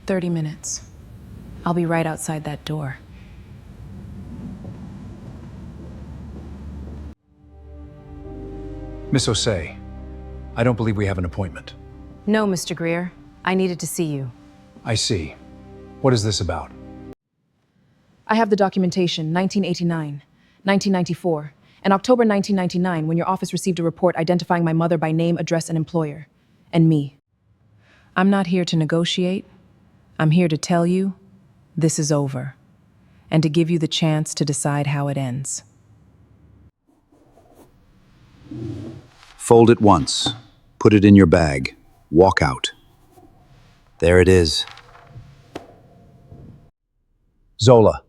30 minutes. I'll be right outside that door. Miss Osei, I don't believe we have an appointment. No, Mr. Greer. I needed to see you. I see. What is this about? I have the documentation, 1989, 1994, and October 1999 when your office received a report identifying my mother by name, address, and employer. And me. I'm not here to negotiate. I'm here to tell you this is over, and to give you the chance to decide how it ends. Fold it once. Put it in your bag. Walk out. There it is. Zola.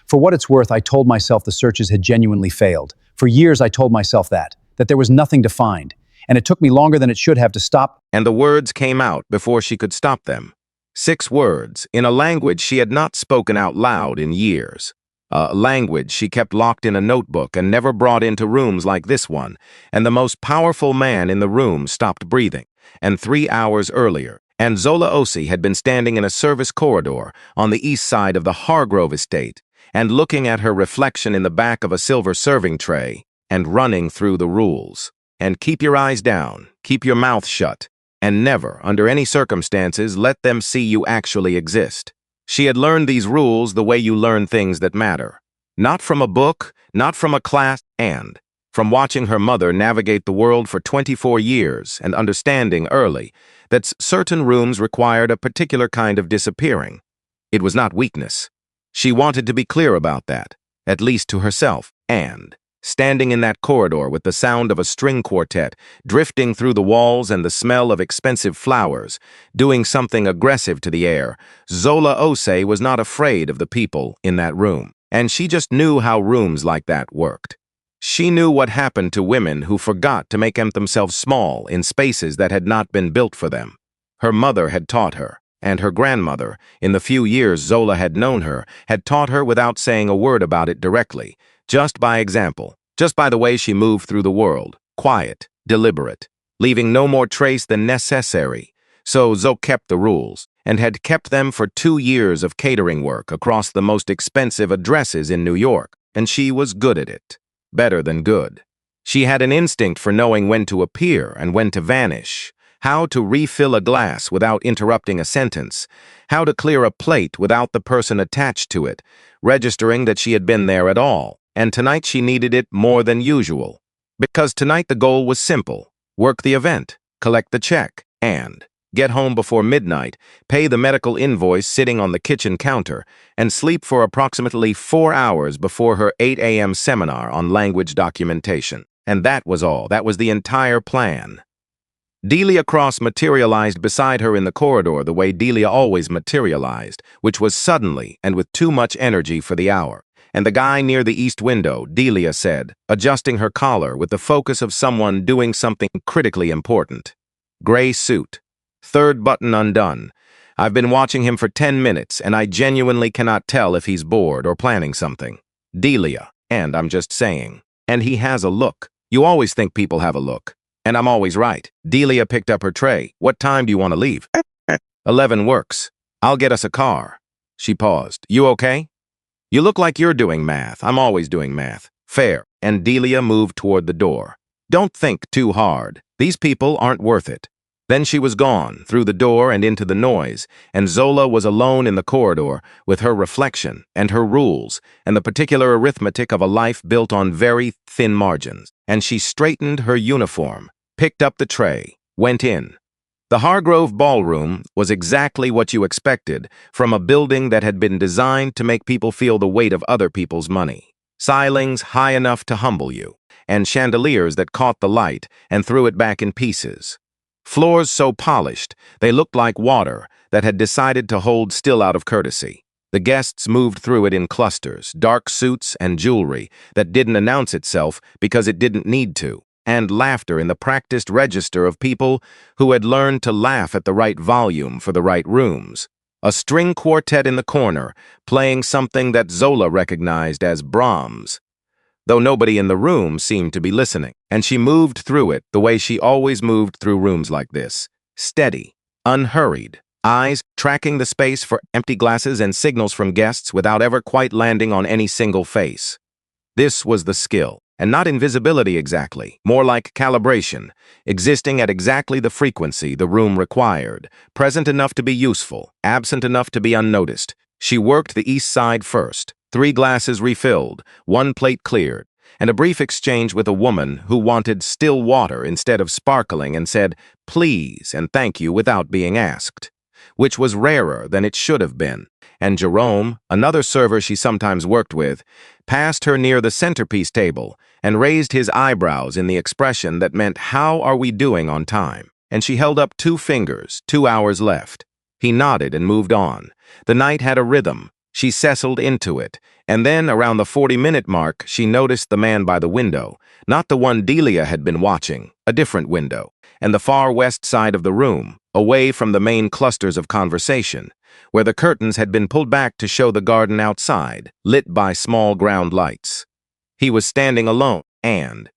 For what it's worth, I told myself the searches had genuinely failed. For years, I told myself that there was nothing to find. And it took me longer than it should have to stop. And the words came out before she could stop them. 6 words, in a language she had not spoken out loud in years. A language she kept locked in a notebook and never brought into rooms like this one. And the most powerful man in the room stopped breathing. And 3 hours earlier, and Zola Osei had been standing in a service corridor on the east side of the Hargrove estate and looking at her reflection in the back of a silver serving tray and running through the rules. And keep your eyes down, keep your mouth shut, and never, under any circumstances, let them see you actually exist. She had learned these rules the way you learn things that matter. Not from a book, not from a class, and from watching her mother navigate the world for 24 years and understanding early that certain rooms required a particular kind of disappearing. It was not weakness. She wanted to be clear about that, at least to herself, and standing in that corridor with the sound of a string quartet drifting through the walls and the smell of expensive flowers, doing something aggressive to the air, Zola Osei was not afraid of the people in that room, and she just knew how rooms like that worked. She knew what happened to women who forgot to make themselves small in spaces that had not been built for them. Her mother had taught her, and her grandmother, in the few years Zola had known her, had taught her without saying a word about it directly, just by example, just by the way she moved through the world, quiet, deliberate, leaving no more trace than necessary. So Zo kept the rules, and had kept them for 2 years of catering work across the most expensive addresses in New York, and she was good at it. Better than good. She had an instinct for knowing when to appear and when to vanish, how to refill a glass without interrupting a sentence, how to clear a plate without the person attached to it, registering that she had been there at all. And tonight she needed it more than usual. Because tonight the goal was simple: work the event, collect the check, and get home before midnight, pay the medical invoice sitting on the kitchen counter, and sleep for approximately 4 hours before her 8 a.m. seminar on language documentation. And that was all. That was the entire plan. Delia Cross materialized beside her in the corridor the way Delia always materialized, which was suddenly and with too much energy for the hour. And the guy near the east window, Delia said, adjusting her collar with the focus of someone doing something critically important. Gray suit. 3rd button undone. I've been watching him for 10 minutes, and I genuinely cannot tell if he's bored or planning something. Delia, and I'm just saying. And he has a look. You always think people have a look. And I'm always right. Delia picked up her tray. What time do you want to leave? 11 works. I'll get us a car. She paused. You okay? You look like you're doing math. I'm always doing math. Fair. And Delia moved toward the door. Don't think too hard. These people aren't worth it. Then she was gone, through the door and into the noise, and Zola was alone in the corridor with her reflection and her rules and the particular arithmetic of a life built on very thin margins. And she straightened her uniform, picked up the tray, went in. The Hargrove Ballroom was exactly what you expected from a building that had been designed to make people feel the weight of other people's money. Ceilings high enough to humble you, and chandeliers that caught the light and threw it back in pieces. Floors so polished, they looked like water that had decided to hold still out of courtesy. The guests moved through it in clusters, dark suits and jewelry that didn't announce itself because it didn't need to, and laughter in the practiced register of people who had learned to laugh at the right volume for the right rooms. A string quartet in the corner, playing something that Zola recognized as Brahms, though nobody in the room seemed to be listening, and she moved through it the way she always moved through rooms like this, steady, unhurried, eyes tracking the space for empty glasses and signals from guests without ever quite landing on any single face. This was the skill, and not invisibility exactly, more like calibration, existing at exactly the frequency the room required, present enough to be useful, absent enough to be unnoticed. She worked the east side first, 3 glasses refilled, 1 plate cleared, and a brief exchange with a woman who wanted still water instead of sparkling and said, "Please" and "thank you" without being asked, which was rarer than it should have been. And Jerome, another server she sometimes worked with, passed her near the centerpiece table and raised his eyebrows in the expression that meant, "How are we doing on time?" And she held up 2 fingers, 2 hours left. He nodded and moved on. The night had a rhythm. She settled into it, and then around the 40-minute mark, she noticed the man by the window, not the one Delia had been watching, a different window, and the far west side of the room, away from the main clusters of conversation, where the curtains had been pulled back to show the garden outside, lit by small ground lights. He was standing alone,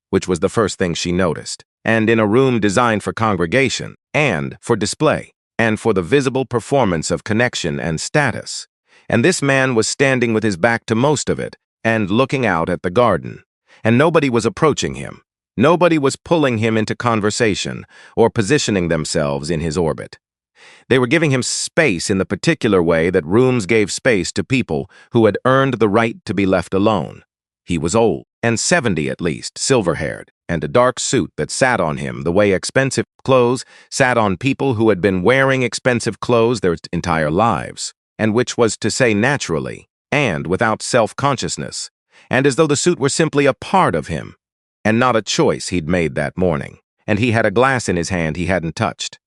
which was the first thing she noticed, and in a room designed for congregation, and for display, and for the visible performance of connection and status. And this man was standing with his back to most of it, and looking out at the garden. And nobody was approaching him. Nobody was pulling him into conversation or positioning themselves in his orbit. They were giving him space in the particular way that rooms gave space to people who had earned the right to be left alone. He was old, and 70 at least, silver-haired, and a dark suit that sat on him the way expensive clothes sat on people who had been wearing expensive clothes their entire lives, and which was to say naturally, and without self-consciousness, and as though the suit were simply a part of him, and not a choice he'd made that morning, and he had a glass in his hand he hadn't touched.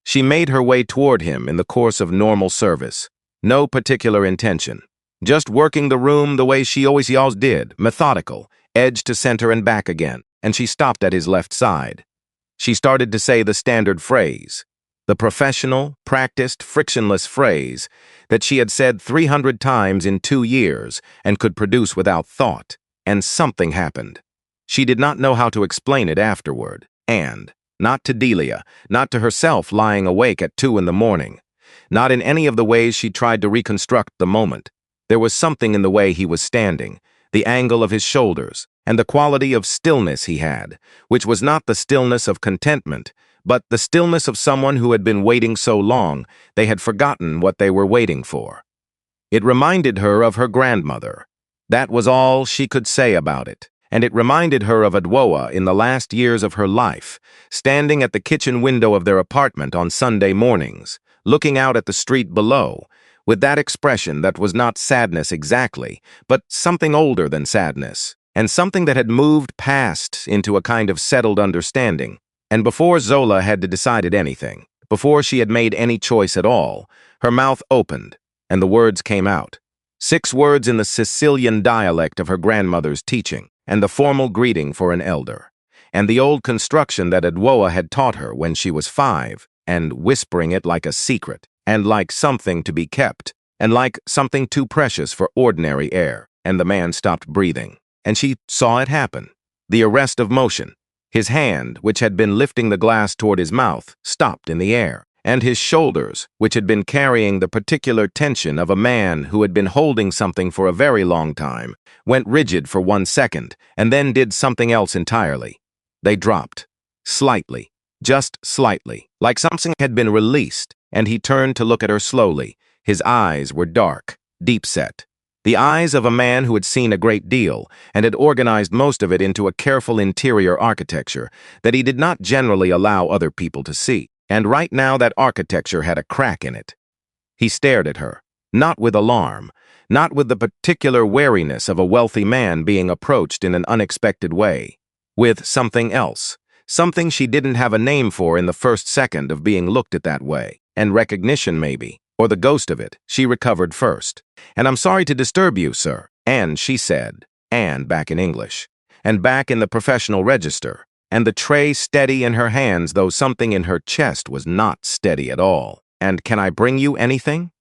She made her way toward him in the course of normal service, no particular intention, just working the room the way she always did, methodical, edge to center and back again, and she stopped at his left side. She started to say the standard phrase, the professional, practiced, frictionless phrase that she had said 300 times in 2 years and could produce without thought, and something happened. She did not know how to explain it afterward, and not to Delia, not to herself lying awake at 2 in the morning, not in any of the ways she tried to reconstruct the moment. There was something in the way he was standing, the angle of his shoulders, and the quality of stillness he had, which was not the stillness of contentment, but the stillness of someone who had been waiting so long they had forgotten what they were waiting for. It reminded her of her grandmother. That was all she could say about it. And it reminded her of Adwoa in the last years of her life, standing at the kitchen window of their apartment on Sunday mornings, looking out at the street below, with that expression that was not sadness exactly, but something older than sadness, and something that had moved past into a kind of settled understanding. And before Zola had decided anything, before she had made any choice at all, her mouth opened, and the words came out. 6 words in the Sicilian dialect of her grandmother's teaching, and the formal greeting for an elder, and the old construction that Adwoa had taught her when she was 5, and whispering it like a secret, and like something to be kept, and like something too precious for ordinary air. And the man stopped breathing, and she saw it happen. The arrest of motion. His hand, which had been lifting the glass toward his mouth, stopped in the air, and his shoulders, which had been carrying the particular tension of a man who had been holding something for a very long time, went rigid for 1 second, and then did something else entirely. They dropped. Slightly. Just slightly. Like something had been released, and he turned to look at her slowly. His eyes were dark, deep-set. The eyes of a man who had seen a great deal, and had organized most of it into a careful interior architecture that he did not generally allow other people to see. And right now that architecture had a crack in it. He stared at her, not with alarm, not with the particular wariness of a wealthy man being approached in an unexpected way, with something else, something she didn't have a name for in the first second of being looked at that way, and recognition maybe, or the ghost of it, she recovered first. "And I'm sorry to disturb you, sir," and she said, and back in English, and back in the professional register, and the tray steady in her hands, though something in her chest was not steady at all. "And can I bring you anything?"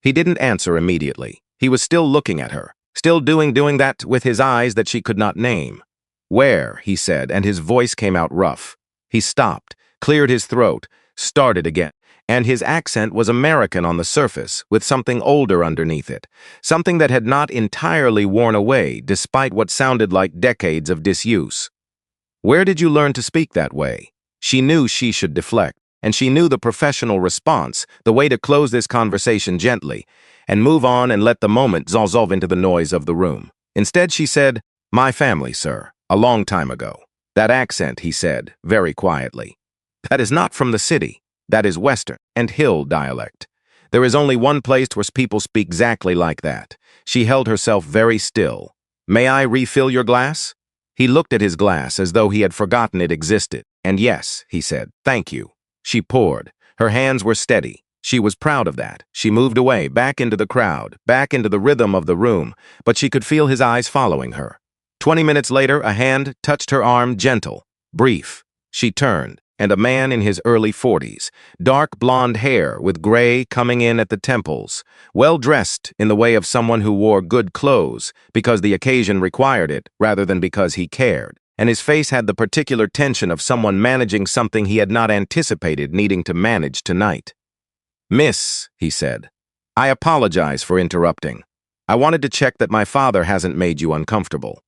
He didn't answer immediately. He was still looking at her, still doing that with his eyes that she could not name. "Where?" he said, and his voice came out rough. He stopped, cleared his throat, started again, and his accent was American on the surface, with something older underneath it, something that had not entirely worn away despite what sounded like decades of disuse. "Where did you learn to speak that way?" She knew she should deflect, and she knew the professional response, the way to close this conversation gently, and move on and let the moment dissolve into the noise of the room. Instead, she said, "My family, sir, a long time ago." "That accent," he said, very quietly. "That is not from the city. That is Western and Hill dialect. There is only one place where people speak exactly like that." She held herself very still. "May I refill your glass?" He looked at his glass as though he had forgotten it existed. "And yes," he said, "thank you." She poured. Her hands were steady. She was proud of that. She moved away, back into the crowd, back into the rhythm of the room, but she could feel his eyes following her. 20 minutes later, a hand touched her arm, gentle, brief. She turned, and a man in his early 40s, dark blonde hair with gray coming in at the temples, well-dressed in the way of someone who wore good clothes because the occasion required it rather than because he cared, and his face had the particular tension of someone managing something he had not anticipated needing to manage tonight. "Miss," he said, "I apologize for interrupting. I wanted to check that my father hasn't made you uncomfortable."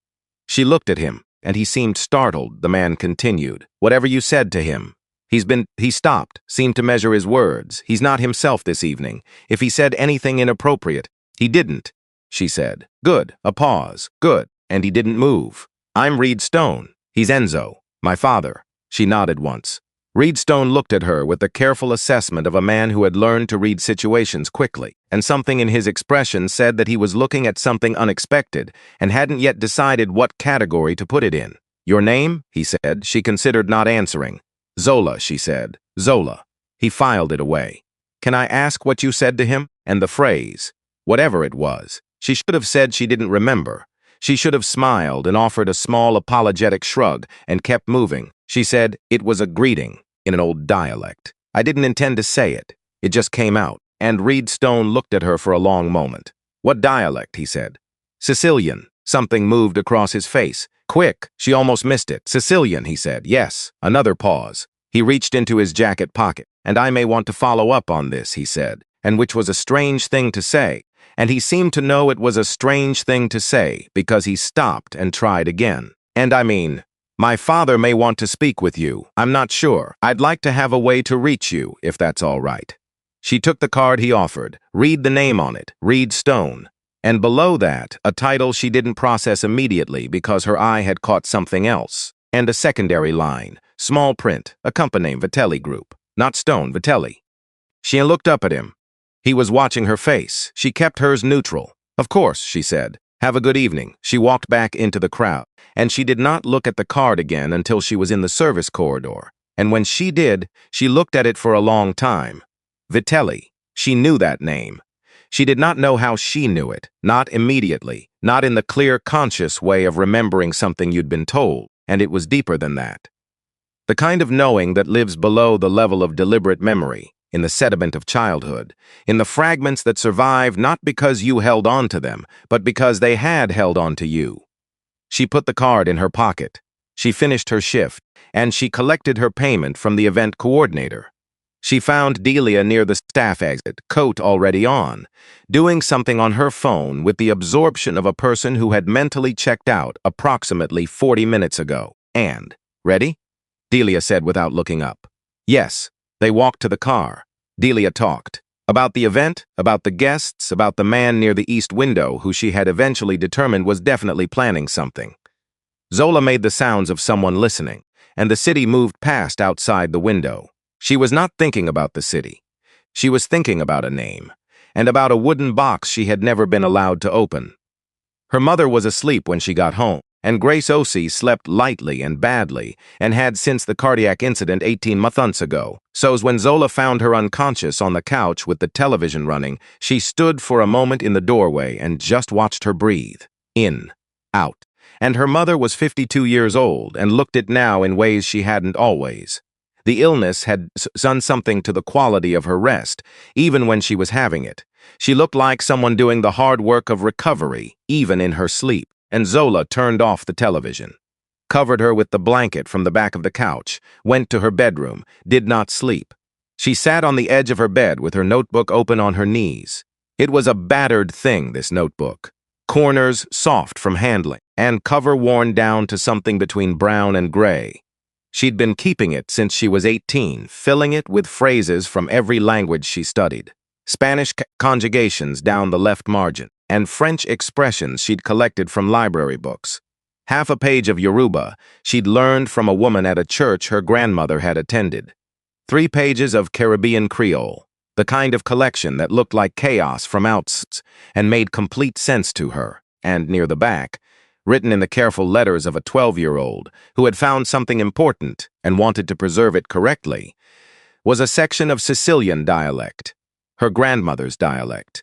She looked at him, and he seemed startled. The man continued, "Whatever you said to him." He stopped, seemed to measure his words. "He's not himself this evening. If he said anything inappropriate." "He didn't," she said. "Good." A pause. "Good." "And he didn't move." "I'm Reed Stone. He's Enzo, my father." She nodded once. Reed Stone looked at her with the careful assessment of a man who had learned to read situations quickly, and something in his expression said that he was looking at something unexpected and hadn't yet decided what category to put it in. "Your name?" he said. She considered not answering. "Zola," she said. "Zola." He filed it away. "Can I ask what you said to him?" And the phrase, whatever it was, she should have said she didn't remember. She should have smiled and offered a small apologetic shrug and kept moving. She said, "It was a greeting," in an old dialect. "I didn't intend to say it. It just came out." And Reed Stone looked at her for a long moment. "What dialect?" he said. "Sicilian." Something moved across his face. "Quick!" She almost missed it. "Sicilian," he said. "Yes." Another pause. He reached into his jacket pocket. "And I may want to follow up on this," he said, and which was a strange thing to say. And he seemed to know it was a strange thing to say because he stopped and tried again. "And I mean, my father may want to speak with you. I'm not sure. I'd like to have a way to reach you, if that's all right." She took the card he offered. Read the name on it, Reed Stone. And below that, a title she didn't process immediately because her eye had caught something else. And a secondary line, small print, a company name, Vitelli Group. Not Stone, Vitelli. She looked up at him. He was watching her face. She kept hers neutral. "Of course," she said. "Have a good evening." She walked back into the crowd, and she did not look at the card again until she was in the service corridor. And when she did, she looked at it for a long time. Vitelli. She knew that name. She did not know how she knew it, not immediately, not in the clear, conscious way of remembering something you'd been told, and it was deeper than that. The kind of knowing that lives below the level of deliberate memory, in the sediment of childhood, in the fragments that survive not because you held on to them, but because they had held on to you. She put the card in her pocket. She finished her shift, and she collected her payment from the event coordinator. She found Delia near the staff exit, coat already on, doing something on her phone with the absorption of a person who had mentally checked out approximately 40 minutes ago. "And, ready?" Delia said without looking up. "Yes." They walked to the car. Delia talked. About the event, about the guests, about the man near the east window who she had eventually determined was definitely planning something. Zola made the sounds of someone listening, and the city moved past outside the window. She was not thinking about the city. She was thinking about a name, and about a wooden box she had never been allowed to open. Her mother was asleep when she got home, and Grace Ossie slept lightly and badly, and had since the cardiac incident 18 months ago. So when Zola found her unconscious on the couch with the television running, she stood for a moment in the doorway and just watched her breathe. In, out. And her mother was 52 years old and looked it now in ways she hadn't always. The illness had done something to the quality of her rest, even when she was having it. She looked like someone doing the hard work of recovery, even in her sleep. And Zola turned off the television, covered her with the blanket from the back of the couch, went to her bedroom, did not sleep. She sat on the edge of her bed with her notebook open on her knees. It was a battered thing, this notebook. Corners soft from handling, and cover worn down to something between brown and gray. She'd been keeping it since she was 18, filling it with phrases from every language she studied. Spanish conjugations down the left margin, and French expressions she'd collected from library books. Half a page of Yoruba she'd learned from a woman at a church her grandmother had attended. 3 pages of Caribbean Creole, the kind of collection that looked like chaos from outside and made complete sense to her, and near the back, written in the careful letters of a 12-year-old who had found something important and wanted to preserve it correctly, was a section of Sicilian dialect, her grandmother's dialect,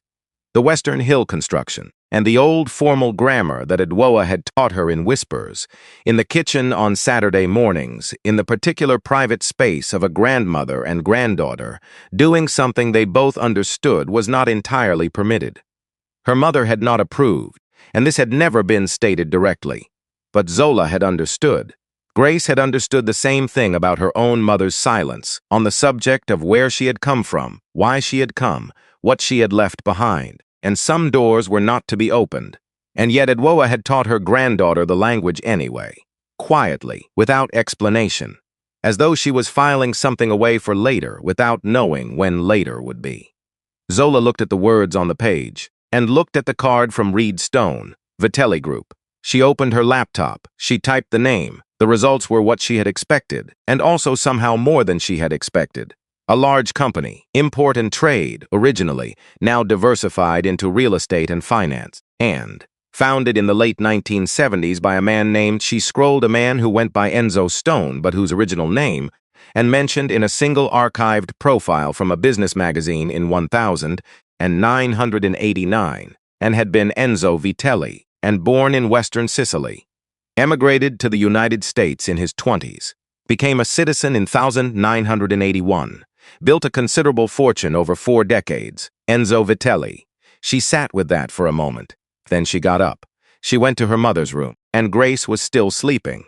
the Western Hill construction, and the old formal grammar that Edwoa had taught her in whispers, in the kitchen on Saturday mornings, in the particular private space of a grandmother and granddaughter, doing something they both understood was not entirely permitted. Her mother had not approved, and this had never been stated directly. But Zola had understood. Grace had understood the same thing about her own mother's silence on the subject of where she had come from, why she had come, what she had left behind, and some doors were not to be opened. And yet Edwoa had taught her granddaughter the language anyway, quietly, without explanation, as though she was filing something away for later without knowing when later would be. Zola looked at the words on the page, and looked at the card from Reed Stone, Vitelli Group. She opened her laptop, she typed the name. The results were what she had expected, and also somehow more than she had expected. A large company, import and trade, originally, now diversified into real estate and finance, and founded in the late 1970s by a man named, she scrolled a man who went by Enzo Stone, but whose original name, and mentioned in a single archived profile from a business magazine in 1989, and had been Enzo Vitelli, and born in western Sicily. Emigrated to the United States in his 20s, became a citizen in 1981, built a considerable fortune over 4 decades, Enzo Vitelli. She sat with that for a moment. Then she got up. She went to her mother's room, and Grace was still sleeping.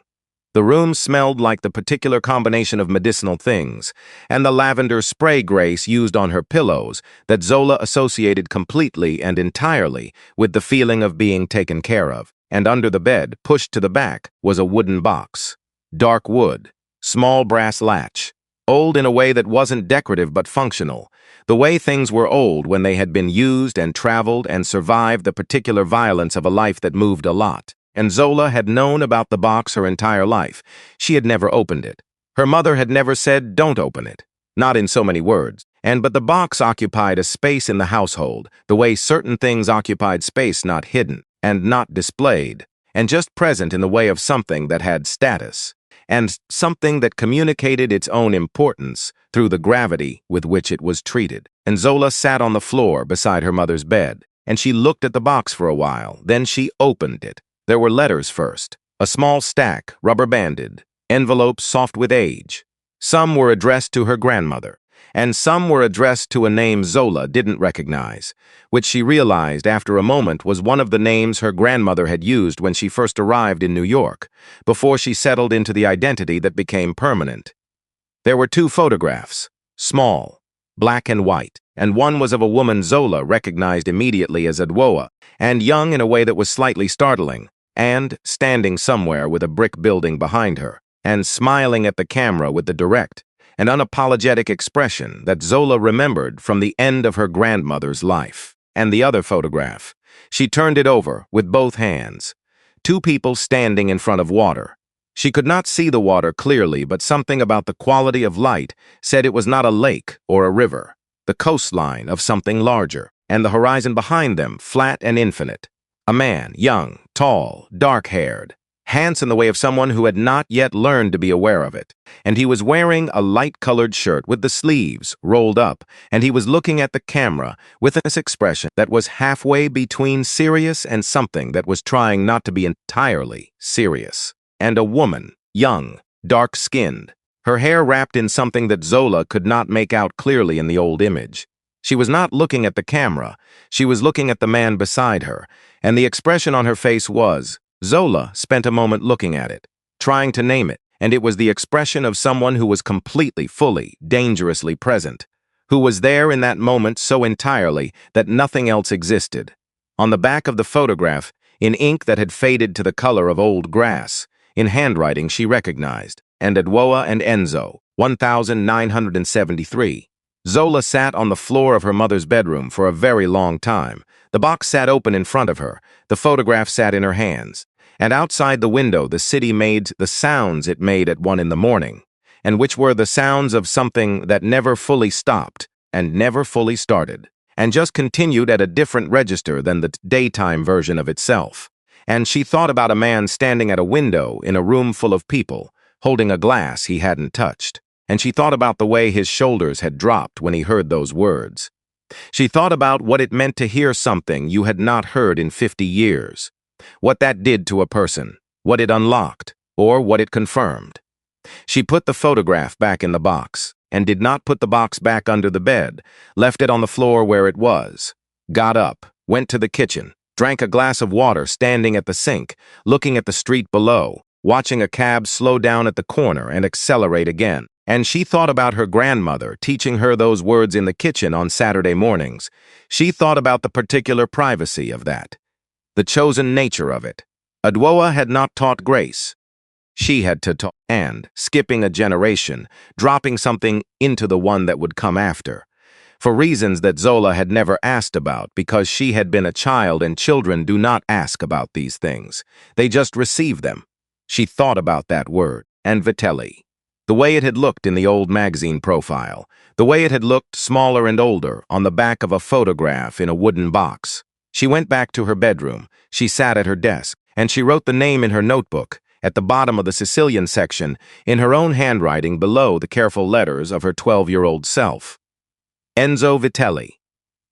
The room smelled like the particular combination of medicinal things, and the lavender spray Grace used on her pillows that Zola associated completely and entirely with the feeling of being taken care of. And under the bed, pushed to the back, was a wooden box. Dark wood, small brass latch. Old in a way that wasn't decorative but functional, the way things were old when they had been used and traveled and survived the particular violence of a life that moved a lot. And Zola had known about the box her entire life. She had never opened it. Her mother had never said, "Don't open it." Not in so many words. But the box occupied a space in the household, the way certain things occupied space not hidden, and not displayed, and just present in the way of something that had status, and something that communicated its own importance through the gravity with which it was treated. And Zola sat on the floor beside her mother's bed, and she looked at the box for a while. Then she opened it. There were letters first, a small stack, rubber-banded, envelopes soft with age. Some were addressed to her grandmother, and some were addressed to a name Zola didn't recognize, which she realized after a moment was one of the names her grandmother had used when she first arrived in New York, before she settled into the identity that became permanent. There were 2 photographs, small, black and white, and one was of a woman Zola recognized immediately as Edwoa, and young in a way that was slightly startling, and standing somewhere with a brick building behind her, and smiling at the camera with the direct, an unapologetic expression that Zola remembered from the end of her grandmother's life. And the other photograph. She turned it over with both hands. 2 people standing in front of water. She could not see the water clearly, but something about the quality of light said it was not a lake or a river, the coastline of something larger, and the horizon behind them flat and infinite. A man, young, tall, dark-haired, hands in the way of someone who had not yet learned to be aware of it, and he was wearing a light-colored shirt with the sleeves rolled up, and he was looking at the camera with this expression that was halfway between serious and something that was trying not to be entirely serious. And a woman, young, dark-skinned, her hair wrapped in something that Zola could not make out clearly in the old image. She was not looking at the camera, she was looking at the man beside her, and the expression on her face was, Zola spent a moment looking at it, trying to name it, and it was the expression of someone who was completely, fully, dangerously present, who was there in that moment so entirely that nothing else existed. On the back of the photograph, in ink that had faded to the color of old grass, in handwriting she recognized, and Adwoa and Enzo, 1973. Zola sat on the floor of her mother's bedroom for a very long time. The box sat open in front of her, the photograph sat in her hands, and outside the window the city made the sounds it made at 1 in the morning, and which were the sounds of something that never fully stopped and never fully started, and just continued at a different register than the daytime version of itself. And she thought about a man standing at a window in a room full of people, holding a glass he hadn't touched. And she thought about the way his shoulders had dropped when he heard those words. She thought about what it meant to hear something you had not heard in 50 years, what that did to a person, what it unlocked, or what it confirmed. She put the photograph back in the box, and did not put the box back under the bed, left it on the floor where it was, got up, went to the kitchen, drank a glass of water standing at the sink, looking at the street below, watching a cab slow down at the corner and accelerate again. And she thought about her grandmother teaching her those words in the kitchen on Saturday mornings. She thought about the particular privacy of that, the chosen nature of it. Adwoa had not taught grace. She had to talk, and, skipping a generation, dropping something into the one that would come after, for reasons that Zola had never asked about because she had been a child and children do not ask about these things. They just receive them. She thought about that word, and Vitelli. The way it had looked in the old magazine profile, the way it had looked smaller and older on the back of a photograph in a wooden box. She went back to her bedroom, she sat at her desk, and she wrote the name in her notebook, at the bottom of the Sicilian section, in her own handwriting below the careful letters of her 12-year-old self. Enzo Vitelli.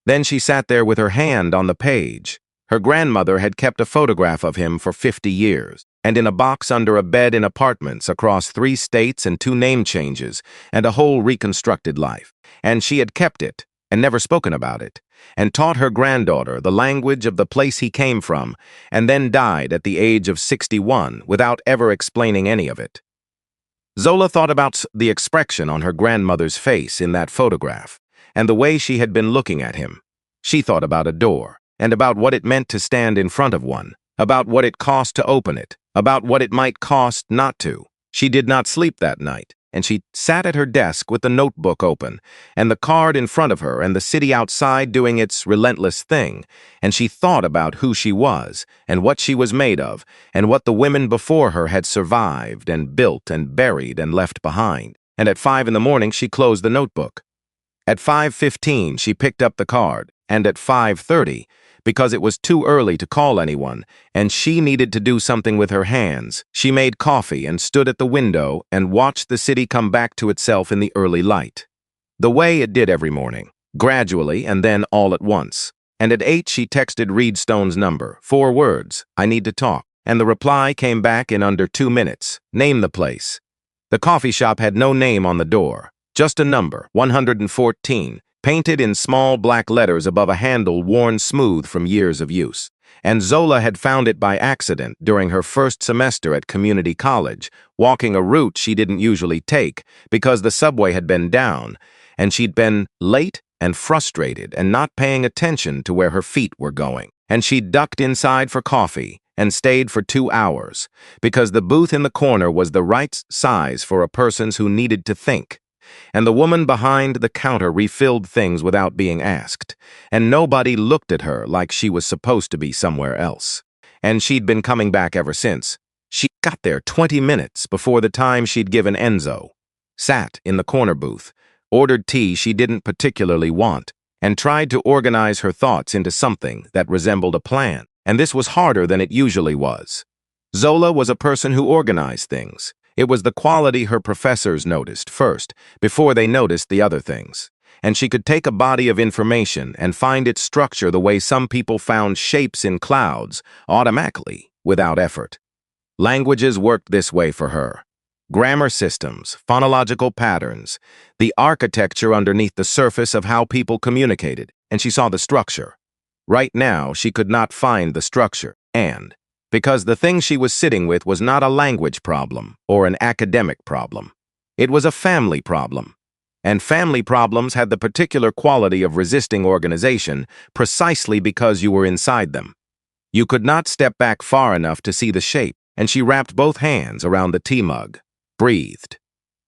Then she sat there with her hand on the page. Her grandmother had kept a photograph of him for 50 years. And in a box under a bed in apartments across 3 states and 2 name changes, and a whole reconstructed life. And she had kept it, and never spoken about it, and taught her granddaughter the language of the place he came from, and then died at the age of 61 without ever explaining any of it. Zola thought about the expression on her grandmother's face in that photograph, and the way she had been looking at him. She thought about a door, and about what it meant to stand in front of one, about what it cost to open it, about what it might cost not to. She did not sleep that night, and she sat at her desk with the notebook open, and the card in front of her, and the city outside doing its relentless thing, and she thought about who she was, and what she was made of, and what the women before her had survived, and built, and buried, and left behind. And at 5 in the morning she closed the notebook. At 5:15 she picked up the card, and at 5:30, because it was too early to call anyone, and she needed to do something with her hands, she made coffee and stood at the window and watched the city come back to itself in the early light. The way it did every morning, gradually and then all at once. And at 8 she texted Reed Stone's number, 4 words, "I need to talk," and the reply came back in under 2 minutes. Name the place. The coffee shop had no name on the door, just a number, 114, painted in small black letters above a handle worn smooth from years of use. And Zola had found it by accident during her first semester at community college, walking a route she didn't usually take because the subway had been down, and she'd been late and frustrated and not paying attention to where her feet were going. And she'd ducked inside for coffee and stayed for 2 hours because the booth in the corner was the right size for a person who needed to think. And the woman behind the counter refilled things without being asked, and nobody looked at her like she was supposed to be somewhere else. And she'd been coming back ever since. She got there 20 minutes before the time she'd given Enzo, sat in the corner booth, ordered tea she didn't particularly want, and tried to organize her thoughts into something that resembled a plan. And this was harder than it usually was. Zola was a person who organized things. It was the quality her professors noticed first, before they noticed the other things. And she could take a body of information and find its structure the way some people found shapes in clouds, automatically, without effort. Languages worked this way for her. Grammar systems, phonological patterns, the architecture underneath the surface of how people communicated, and she saw the structure. Right now, she could not find the structure, and because the thing she was sitting with was not a language problem or an academic problem. It was a family problem. And family problems had the particular quality of resisting organization precisely because you were inside them. You could not step back far enough to see the shape, and she wrapped both hands around the tea mug, breathed.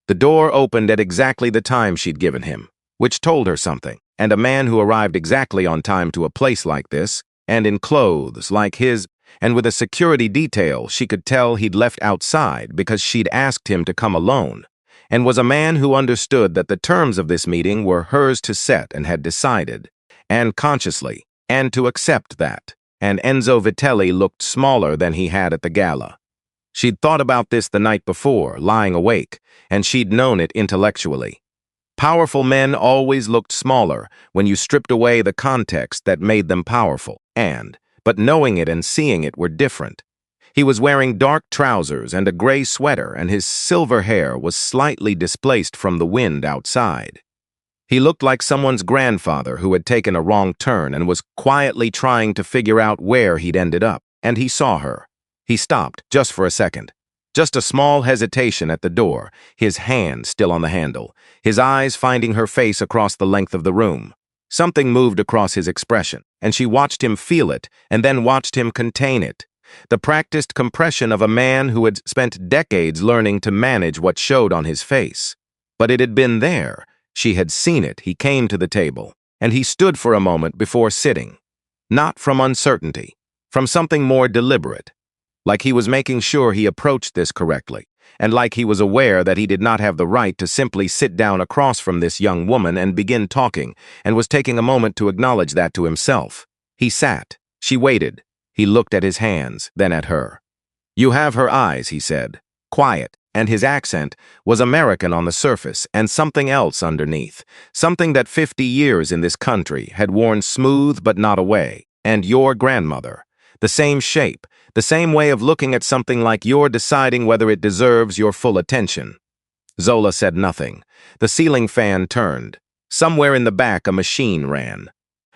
The door opened at exactly the time she'd given him, which told her something, and a man who arrived exactly on time to a place like this, and in clothes like his, and with a security detail she could tell he'd left outside because she'd asked him to come alone, and was a man who understood that the terms of this meeting were hers to set and had decided, and consciously, and to accept that. And Enzo Vitelli looked smaller than he had at the gala. She'd thought about this the night before, lying awake, and she'd known it intellectually. Powerful men always looked smaller when you stripped away the context that made them powerful, but knowing it and seeing it were different. He was wearing dark trousers and a gray sweater, and his silver hair was slightly displaced from the wind outside. He looked like someone's grandfather who had taken a wrong turn and was quietly trying to figure out where he'd ended up, and he saw her. He stopped, just for a second. Just a small hesitation at the door, his hand still on the handle, his eyes finding her face across the length of the room. Something moved across his expression, and she watched him feel it, and then watched him contain it. The practiced compression of a man who had spent decades learning to manage what showed on his face. But it had been there. She had seen it. He came to the table, and he stood for a moment before sitting. Not from uncertainty, from something more deliberate. Like he was making sure he approached this correctly, and like he was aware that he did not have the right to simply sit down across from this young woman and begin talking, and was taking a moment to acknowledge that to himself. He sat. She waited. He looked at his hands, then at her. "You have her eyes," he said, quiet, and his accent was American on the surface and something else underneath, something that 50 years in this country had worn smooth but not away. "And your grandmother. The same shape, the same way of looking at something like you're deciding whether it deserves your full attention." Zola said nothing. The ceiling fan turned. Somewhere in the back a machine ran.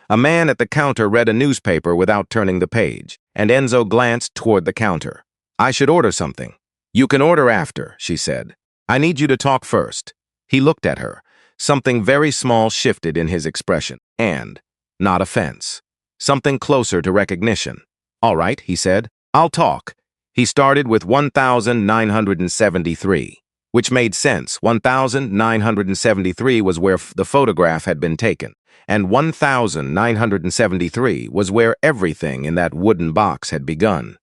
A man at the counter read a newspaper without turning the page, and Enzo glanced toward the counter. "I should order something." "You can order after," she said. "I need you to talk first." He looked at her. Something very small shifted in his expression, and, not offense, something closer to recognition. "All right," he said. "I'll talk." He started with 1973, which made sense. 1973 was where the photograph had been taken, and 1973 was where everything in that wooden box had begun.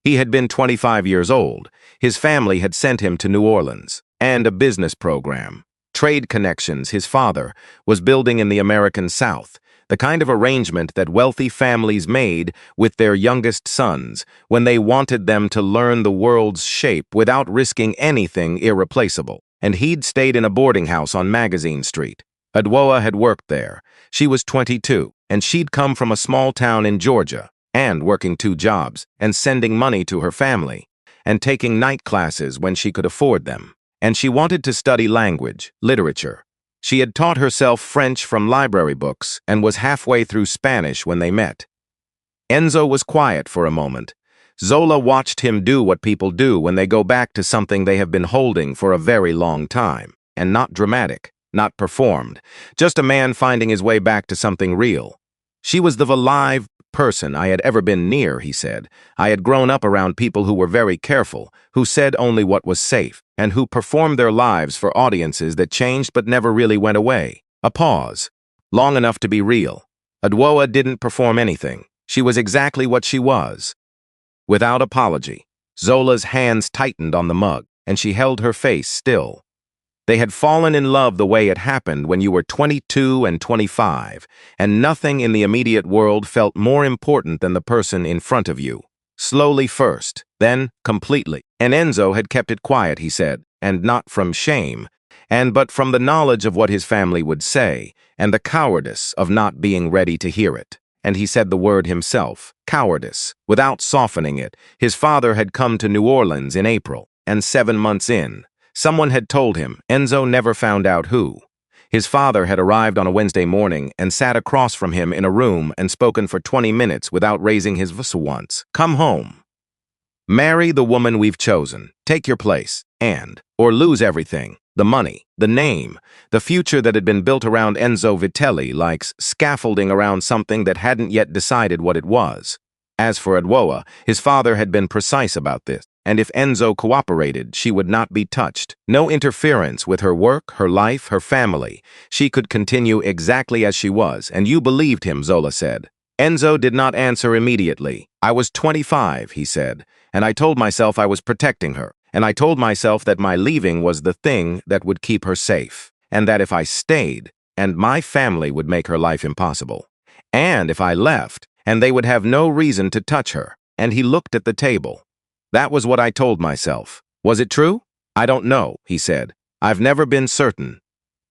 He had been 25 years old. His family had sent him to New Orleans, and a business program. Trade connections his father was building in the American South, the kind of arrangement that wealthy families made with their youngest sons when they wanted them to learn the world's shape without risking anything irreplaceable. And he'd stayed in a boarding house on Magazine Street. Adwoa had worked there. She was 22, and she'd come from a small town in Georgia, and working 2 jobs, and sending money to her family, and taking night classes when she could afford them. And she wanted to study language, literature. She had taught herself French from library books and was halfway through Spanish when they met. Enzo was quiet for a moment. Zola watched him do what people do when they go back to something they have been holding for a very long time, and not dramatic, not performed, just a man finding his way back to something real. "She was the live person I had ever been near," he said. "I had grown up around people who were very careful, who said only what was safe, and who performed their lives for audiences that changed but never really went away." A pause. Long enough to be real. Adwoa didn't perform anything. She was exactly what she was. Without apology, Zola's hands tightened on the mug, and she held her face still. They had fallen in love the way it happened when you were 22 and 25, and nothing in the immediate world felt more important than the person in front of you. Slowly first, then completely. And Enzo had kept it quiet, he said, and not from shame, but from the knowledge of what his family would say, and the cowardice of not being ready to hear it. And he said the word himself, cowardice, without softening it. His father had come to New Orleans in April, and 7 months in, someone had told him. Enzo never found out who. His father had arrived on a Wednesday morning and sat across from him in a room and spoken for 20 minutes without raising his voice once. "Come home." Marry the woman we've chosen, take your place, or lose everything, the money, the name, the future that had been built around Enzo Vitelli like scaffolding around something that hadn't yet decided what it was. As for Adwoa, his father had been precise about this, and if Enzo cooperated, she would not be touched. No interference with her work, her life, her family. She could continue exactly as she was, and you believed him, Zola said. Enzo did not answer immediately. I was 25, he said, and I told myself I was protecting her, and I told myself that my leaving was the thing that would keep her safe, and that if I stayed, and my family would make her life impossible, and if I left, and they would have no reason to touch her, and he looked at the table. That was what I told myself. Was it true? I don't know, he said. I've never been certain.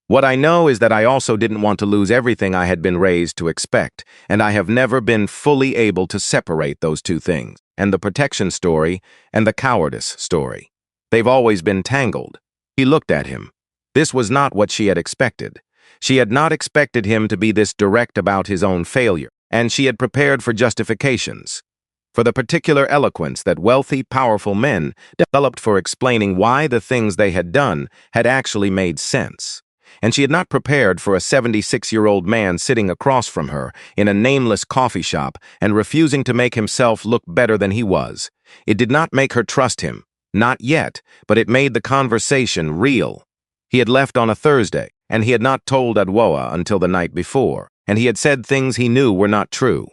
What I know is that I also didn't want to lose everything I had been raised to expect, and I have never been fully able to separate those two things, and the protection story and the cowardice story. They've always been tangled. He looked at him. This was not what she had expected. She had not expected him to be this direct about his own failure, and she had prepared for justifications, for the particular eloquence that wealthy, powerful men developed for explaining why the things they had done had actually made sense. And she had not prepared for a 76-year-old man sitting across from her in a nameless coffee shop and refusing to make himself look better than he was. It did not make her trust him, not yet, but it made the conversation real. He had left on a Thursday, and he had not told Adwoa until the night before, and he had said things he knew were not true.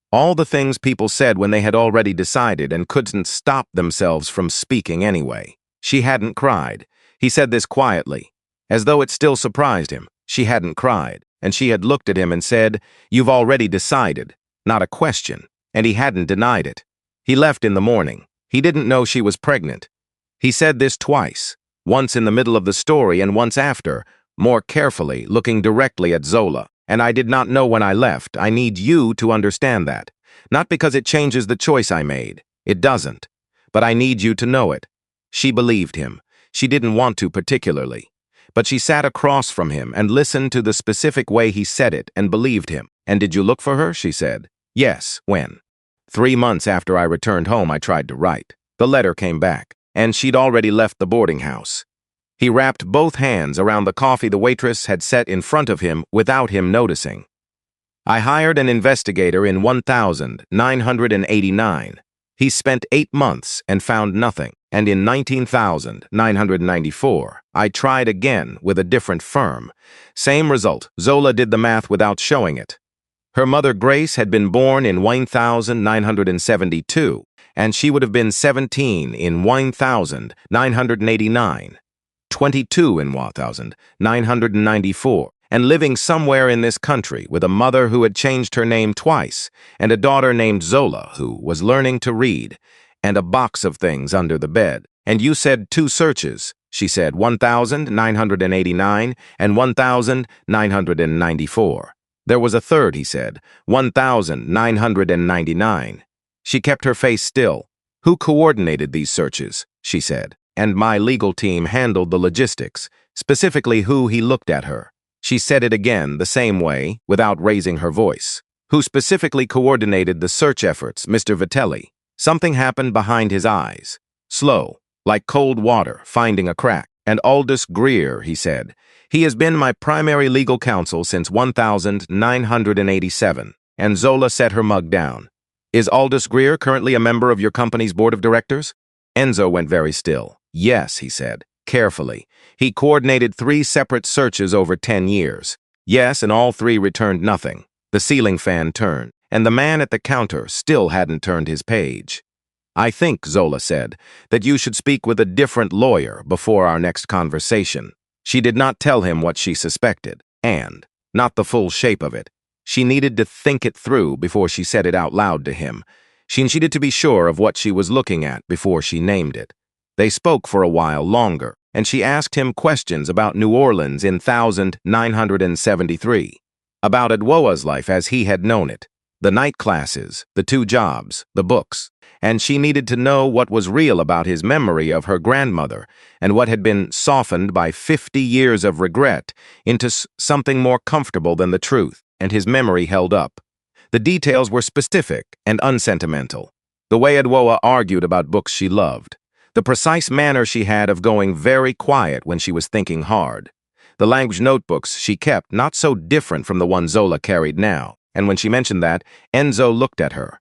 All the things people said when they had already decided and couldn't stop themselves from speaking anyway. She hadn't cried. He said this quietly, as though it still surprised him. She hadn't cried, and she had looked at him and said, "You've already decided," not a question, and he hadn't denied it. He left in the morning. He didn't know she was pregnant. He said this twice, once in the middle of the story and once after, more carefully, looking directly at Zola. And I did not know when I left. I need you to understand that. Not because it changes the choice I made. It doesn't. But I need you to know it. She believed him. She didn't want to particularly. But she sat across from him and listened to the specific way he said it and believed him. "And did you look for her?" she said. "Yes, when?" 3 months after I returned home, I tried to write. The letter came back, and she'd already left the boarding house. He wrapped both hands around the coffee the waitress had set in front of him without him noticing. I hired an investigator in 1989. He spent 8 months and found nothing, and in 1994, I tried again with a different firm. Same result. Zola did the math without showing it. Her mother Grace had been born in 1972, and she would have been 17 in 1989. 22 in 1994, and living somewhere in this country with a mother who had changed her name twice, and a daughter named Zola who was learning to read, and a box of things under the bed. "And you said 2 searches," she said, 1989 and 1994. "There was a third," he said, 1999. She kept her face still. "Who coordinated these searches?" she said. "And my legal team handled the logistics, specifically who." He looked at her. She said it again the same way, without raising her voice. "Who specifically coordinated the search efforts, Mr. Vitelli?" Something happened behind his eyes. Slow, like cold water finding a crack. "And Aldous Greer," he said. "He has been my primary legal counsel since 1987. And Zola set her mug down. "Is Aldous Greer currently a member of your company's board of directors?" Enzo went very still. "Yes," he said, carefully. "He coordinated 3 separate searches over 10 years. Yes, and all 3 returned nothing." The ceiling fan turned, and the man at the counter still hadn't turned his page. "I think," Zola said, "that you should speak with a different lawyer before our next conversation." She did not tell him what she suspected, and not the full shape of it. She needed to think it through before she said it out loud to him. She needed to be sure of what she was looking at before she named it. They spoke for a while longer, and she asked him questions about New Orleans in 1973, about Adwoa's life as he had known it, the night classes, the 2 jobs, the books, and she needed to know what was real about his memory of her grandmother and what had been softened by 50 years of regret into something more comfortable than the truth, and his memory held up. The details were specific and unsentimental. The way Adwoa argued about books she loved. The precise manner she had of going very quiet when she was thinking hard. The language notebooks she kept not so different from the one Zola carried now, and when she mentioned that, Enzo looked at her.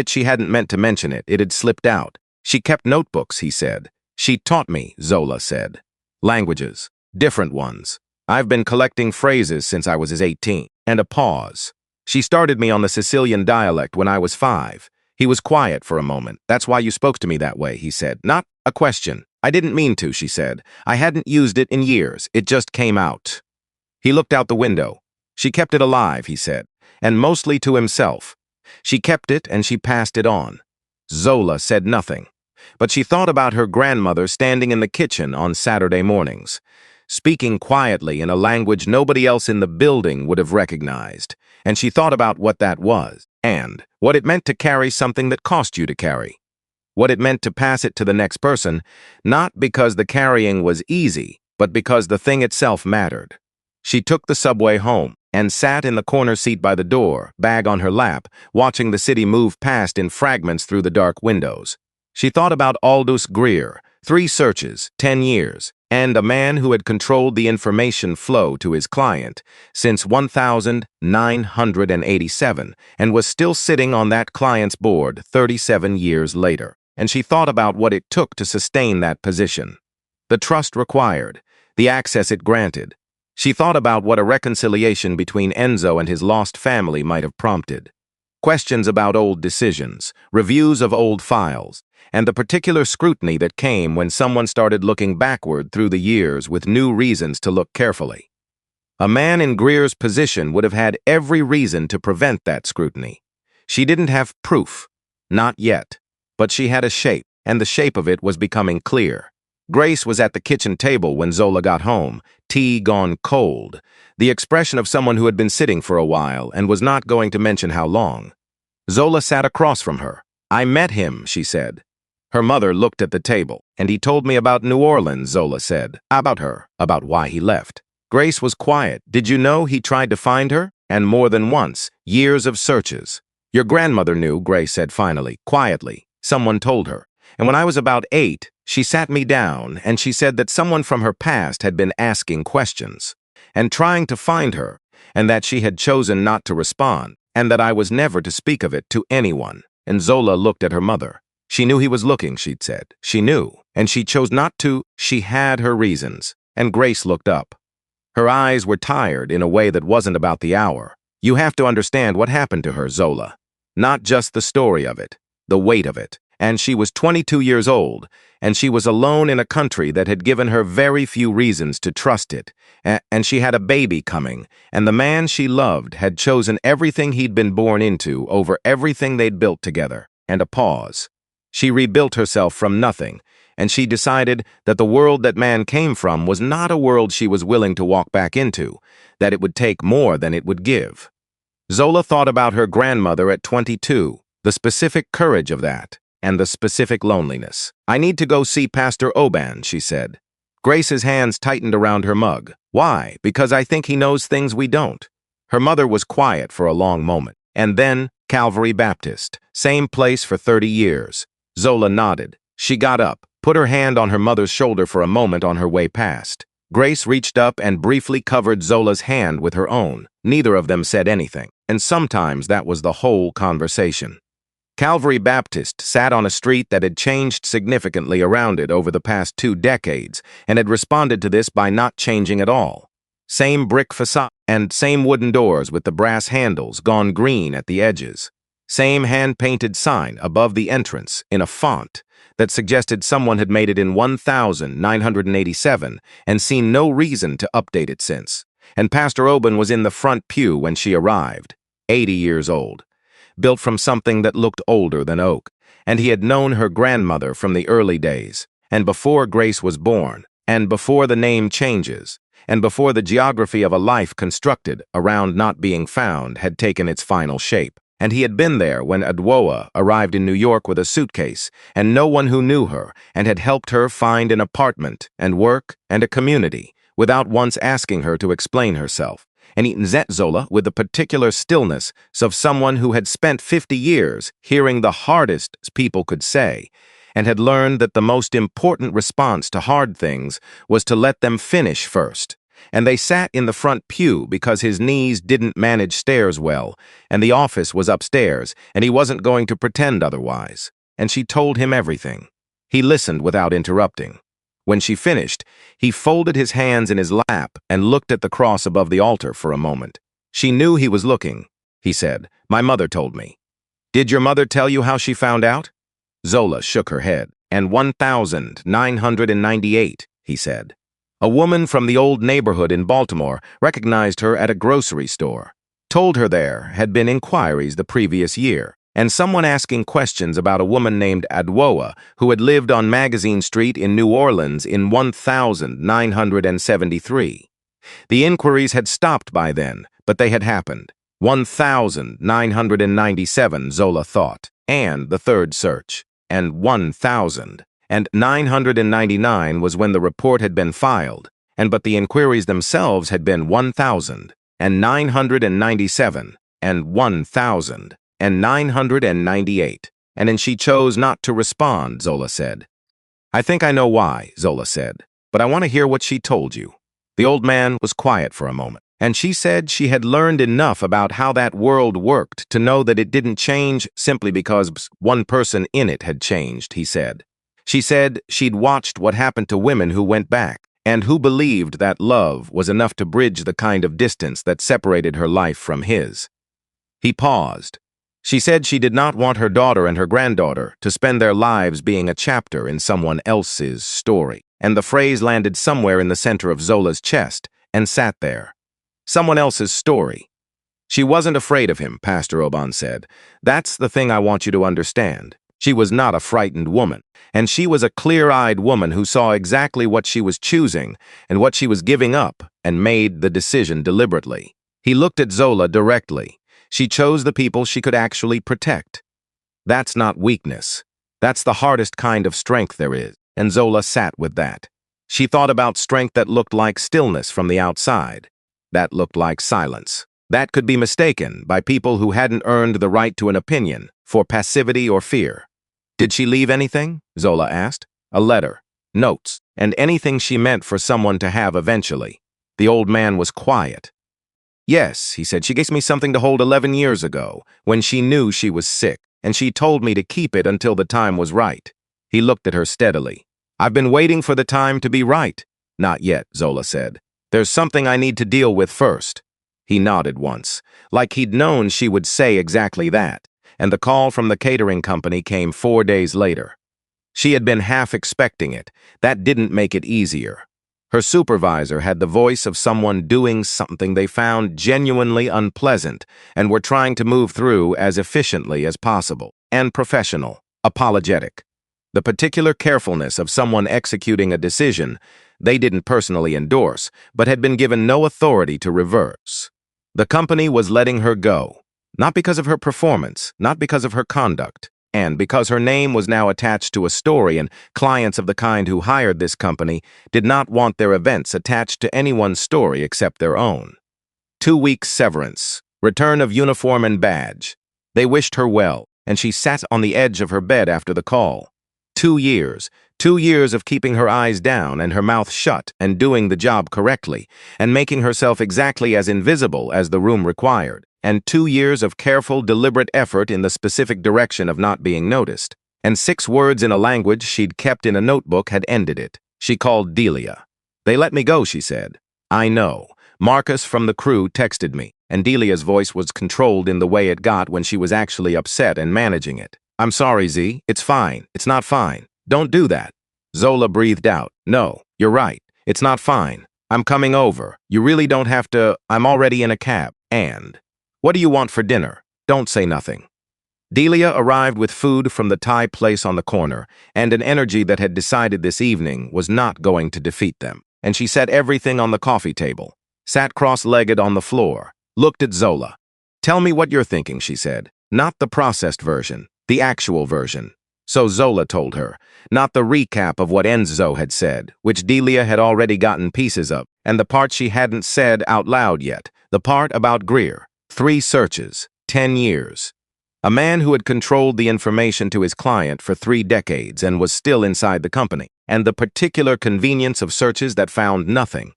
She hadn't meant to mention it, it had slipped out. She kept notebooks, he said. She taught me, Zola said. Languages. Different ones. I've been collecting phrases since I was 18. And a pause. She started me on the Sicilian dialect when I was 5. He was quiet for a moment. That's why you spoke to me that way, he said. Not a question. I didn't mean to, she said. I hadn't used it in years. It just came out. He looked out the window. She kept it alive, he said, and mostly to himself. She kept it and she passed it on. Zola said nothing, but she thought about her grandmother standing in the kitchen on Saturday mornings, speaking quietly in a language nobody else in the building would have recognized, and she thought about what that was, and what it meant to carry something that cost you to carry. What it meant to pass it to the next person, not because the carrying was easy, but because the thing itself mattered. She took the subway home and sat in the corner seat by the door, bag on her lap, watching the city move past in fragments through the dark windows. She thought about Aldous Greer, 3 searches, 10 years, and a man who had controlled the information flow to his client since 1987 and was still sitting on that client's board 37 years later. And she thought about what it took to sustain that position. The trust required, the access it granted. She thought about what a reconciliation between Enzo and his lost family might have prompted. Questions about old decisions, reviews of old files, and the particular scrutiny that came when someone started looking backward through the years with new reasons to look carefully. A man in Greer's position would have had every reason to prevent that scrutiny. She didn't have proof, not yet, but she had a shape, and the shape of it was becoming clear. Grace was at the kitchen table when Zola got home, tea gone cold, the expression of someone who had been sitting for a while and was not going to mention how long. Zola sat across from her. I met him, she said. Her mother looked at the table, and he told me about New Orleans, Zola said. About her, about why he left. Grace was quiet. Did you know he tried to find her? And more than once, years of searches. Your grandmother knew, Grace said finally, quietly. Someone told her. And when I was about 8, she sat me down and she said that someone from her past had been asking questions and trying to find her, and that she had chosen not to respond, and that I was never to speak of it to anyone. And Zola looked at her mother. She knew he was looking, she'd said. She knew, and she chose not to. She had her reasons. And Grace looked up. Her eyes were tired in a way that wasn't about the hour. You have to understand what happened to her, Zola. Not just the story of it, the weight of it. And she was 22 years old, and she was alone in a country that had given her very few reasons to trust it. And she had a baby coming, and the man she loved had chosen everything he'd been born into over everything they'd built together. And a pause. She rebuilt herself from nothing, and she decided that the world that man came from was not a world she was willing to walk back into, that it would take more than it would give. Zola thought about her grandmother at 22, the specific courage of that, and the specific loneliness. I need to go see Pastor Oban, she said. Grace's hands tightened around her mug. Why? Because I think he knows things we don't. Her mother was quiet for a long moment. And then, Calvary Baptist, same place for 30 years. Zola nodded. She got up, put her hand on her mother's shoulder for a moment on her way past. Grace reached up and briefly covered Zola's hand with her own. Neither of them said anything, and sometimes that was the whole conversation. Calvary Baptist sat on a street that had changed significantly around it over the past 2 decades and had responded to this by not changing at all. Same brick facade and same wooden doors with the brass handles gone green at the edges. Same hand-painted sign above the entrance in a font that suggested someone had made it in 1987 and seen no reason to update it since. And Pastor Oban was in the front pew when she arrived, 80 years old. Built from something that looked older than oak, and he had known her grandmother from the early days, and before Grace was born, and before the name changes, and before the geography of a life constructed around not being found had taken its final shape. And he had been there when Adwoa arrived in New York with a suitcase, and no one who knew her, and had helped her find an apartment, and work, and a community, without once asking her to explain herself. and eaten Zola with the particular stillness of someone who had spent 50 years hearing the hardest people could say, and had learned that the most important response to hard things was to let them finish first. And they sat in the front pew because his knees didn't manage stairs well, and the office was upstairs, and he wasn't going to pretend otherwise. And she told him everything. He listened without interrupting. When she finished, he folded his hands in his lap and looked at the cross above the altar for a moment. She knew he was looking. He said, "My mother told me." "Did your mother tell you how she found out?" Zola shook her head. "And 1998, he said. A woman from the old neighborhood in Baltimore recognized her at a grocery store. Told her there had been inquiries the previous year, and someone asking questions about a woman named Adwoa who had lived on Magazine Street in New Orleans in 1973. The inquiries had stopped by then, but they had happened. 1997, Zola thought, and the third search, and 1999 was when the report had been filed, but the inquiries themselves had been 1997, and 1998, and then she chose not to respond, Zola said. "I think I know why," Zola said, "but I want to hear what she told you." The old man was quiet for a moment, and she said she had learned enough about how that world worked to know that it didn't change simply because one person in it had changed, he said. She said she'd watched what happened to women who went back, and who believed that love was enough to bridge the kind of distance that separated her life from his. He paused. She said she did not want her daughter and her granddaughter to spend their lives being a chapter in someone else's story, and the phrase landed somewhere in the center of Zola's chest and sat there. Someone else's story. She wasn't afraid of him, Pastor Oban said. That's the thing I want you to understand. She was not a frightened woman, and she was a clear-eyed woman who saw exactly what she was choosing and what she was giving up and made the decision deliberately. He looked at Zola directly. She chose the people she could actually protect. That's not weakness. That's the hardest kind of strength there is, and Zola sat with that. She thought about strength that looked like stillness from the outside. That looked like silence. That could be mistaken by people who hadn't earned the right to an opinion, for passivity or fear. Did she leave anything? Zola asked. A letter, notes, and anything she meant for someone to have eventually. The old man was quiet. Yes, he said, she gave me something to hold 11 years ago, when she knew she was sick, and she told me to keep it until the time was right. He looked at her steadily. I've been waiting for the time to be right. Not yet, Zola said. There's something I need to deal with first. He nodded once, like he'd known she would say exactly that, and the call from the catering company came 4 days later. She had been half expecting it. That didn't make it easier. Her supervisor had the voice of someone doing something they found genuinely unpleasant and were trying to move through as efficiently as possible, and professional, apologetic. The particular carefulness of someone executing a decision they didn't personally endorse, but had been given no authority to reverse. The company was letting her go, not because of her performance, not because of her conduct, and because her name was now attached to a story, and clients of the kind who hired this company did not want their events attached to anyone's story except their own. 2 weeks severance, return of uniform and badge. They wished her well, and she sat on the edge of her bed after the call. 2 years. 2 years of keeping her eyes down and her mouth shut and doing the job correctly and making herself exactly as invisible as the room required, and 2 years of careful, deliberate effort in the specific direction of not being noticed. And 6 words in a language she'd kept in a notebook had ended it. She called Delia. They let me go, she said. I know. Marcus from the crew texted me, and Delia's voice was controlled in the way it got when she was actually upset and managing it. I'm sorry, Z. It's fine. It's not fine. Don't do that. Zola breathed out. No, you're right. It's not fine. I'm coming over. You really don't have to. I'm already in a cab. And what do you want for dinner? Don't say nothing. Delia arrived with food from the Thai place on the corner, and an energy that had decided this evening was not going to defeat them. And she set everything on the coffee table, sat cross-legged on the floor, looked at Zola. Tell me what you're thinking, she said. Not the processed version, the actual version. So Zola told her, not the recap of what Enzo had said, which Delia had already gotten pieces of, and the part she hadn't said out loud yet, the part about Greer. 3 searches, 10 years. A man who had controlled the information to his client for 3 decades and was still inside the company, and the particular convenience of searches that found nothing.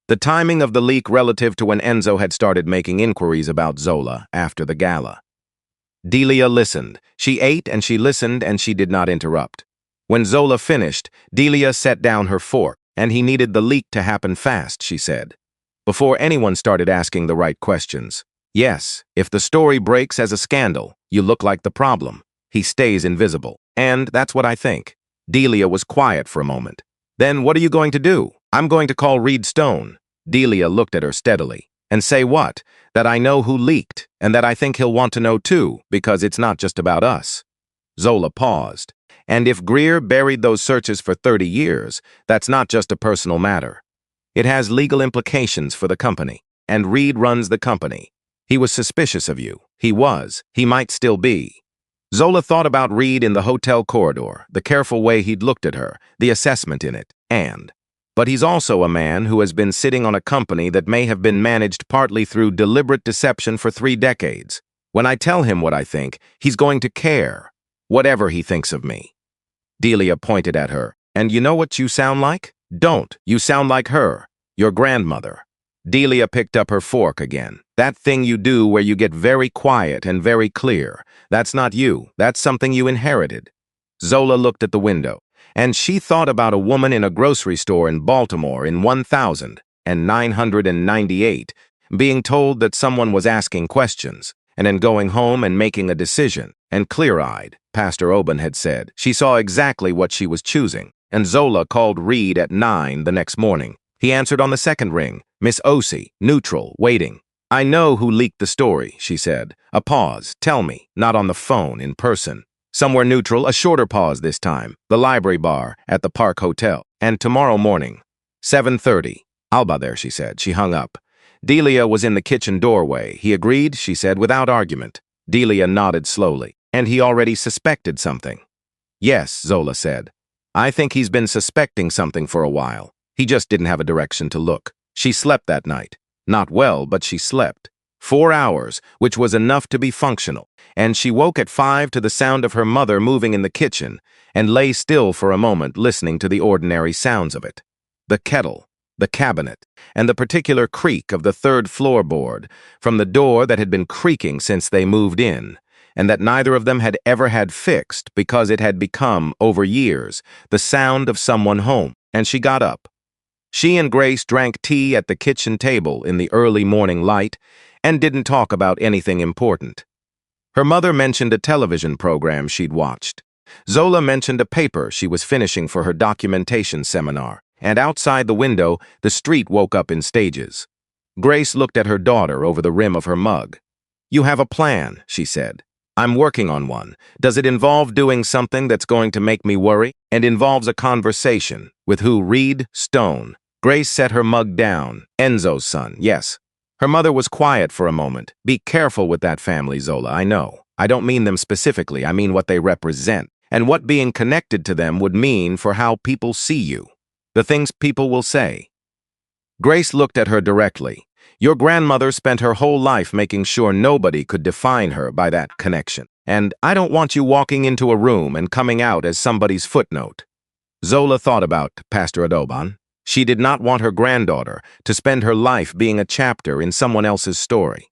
The timing of the leak relative to when Enzo had started making inquiries about Zola after the gala. Delia listened. She ate and she listened and she did not interrupt. When Zola finished, Delia set down her fork, and he needed the leak to happen fast, she said. Before anyone started asking the right questions. Yes, if the story breaks as a scandal, you look like the problem. He stays invisible. And that's what I think. Delia was quiet for a moment. Then what are you going to do? I'm going to call Reed Stone. Delia looked at her steadily. And say what? That I know who leaked, and that I think he'll want to know too, because it's not just about us. Zola paused. And if Greer buried those searches for 30 years, that's not just a personal matter. It has legal implications for the company, and Reed runs the company. He was suspicious of you. He was. He might still be. Zola thought about Reed in the hotel corridor, the careful way he'd looked at her, the assessment in it, But he's also a man who has been sitting on a company that may have been managed partly through deliberate deception for 3 decades. When I tell him what I think, he's going to care, whatever he thinks of me. Delia pointed at her. And you know what you sound like? Don't. You sound like her, your grandmother. Delia picked up her fork again. That thing you do where you get very quiet and very clear. That's not you. That's something you inherited. Zola looked at the window, and she thought about a woman in a grocery store in Baltimore in 1998 being told that someone was asking questions, and then going home and making a decision. And clear-eyed, Pastor Oban had said, she saw exactly what she was choosing. And Zola called Reed at 9 the next morning. He answered on the second ring. Miss Ossie, neutral, waiting. I know who leaked the story, she said. A pause. Tell me. Not on the phone, in person. Somewhere neutral, a shorter pause this time. The library bar at the Park Hotel. And tomorrow morning. 7:30. I'll be there, she said. She hung up. Delia was in the kitchen doorway. He agreed, she said, without argument. Delia nodded slowly. And he already suspected something. Yes, Zola said. I think he's been suspecting something for a while. He just didn't have a direction to look. She slept that night. Not well, but she slept. 4 hours, which was enough to be functional. And she woke at 5 to the sound of her mother moving in the kitchen and lay still for a moment listening to the ordinary sounds of it. The kettle, the cabinet, and the particular creak of the 3rd floorboard from the door that had been creaking since they moved in, and that neither of them had ever had fixed because it had become, over years, the sound of someone home. And she got up. She and Grace drank tea at the kitchen table in the early morning light and didn't talk about anything important. Her mother mentioned a television program she'd watched. Zola mentioned a paper she was finishing for her documentation seminar, and outside the window, the street woke up in stages. Grace looked at her daughter over the rim of her mug. You have a plan, she said. I'm working on one. Does it involve doing something that's going to make me worry? And involves a conversation. With who? Reed Stone. Grace set her mug down. Enzo's son, yes. Her mother was quiet for a moment. Be careful with that family, Zola, I know. I don't mean them specifically, I mean what they represent. And what being connected to them would mean for how people see you. The things people will say. Grace looked at her directly. Your grandmother spent her whole life making sure nobody could define her by that connection. And I don't want you walking into a room and coming out as somebody's footnote. Zola thought about Pastor Adoban. She did not want her granddaughter to spend her life being a chapter in someone else's story.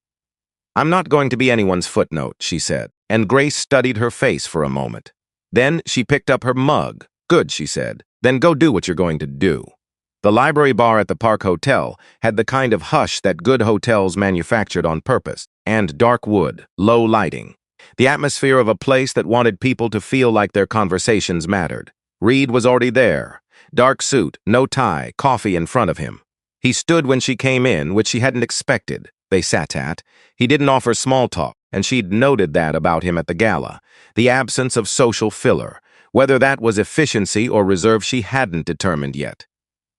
I'm not going to be anyone's footnote, she said, and Grace studied her face for a moment. Then she picked up her mug. Good, she said. Then go do what you're going to do. The library bar at the Park Hotel had the kind of hush that good hotels manufactured on purpose, and dark wood, low lighting. The atmosphere of a place that wanted people to feel like their conversations mattered. Reed was already there. Dark suit, no tie, coffee in front of him. He stood when she came in, which she hadn't expected. They sat at. He didn't offer small talk, and she'd noted that about him at the gala. The absence of social filler. Whether that was efficiency or reserve she hadn't determined yet.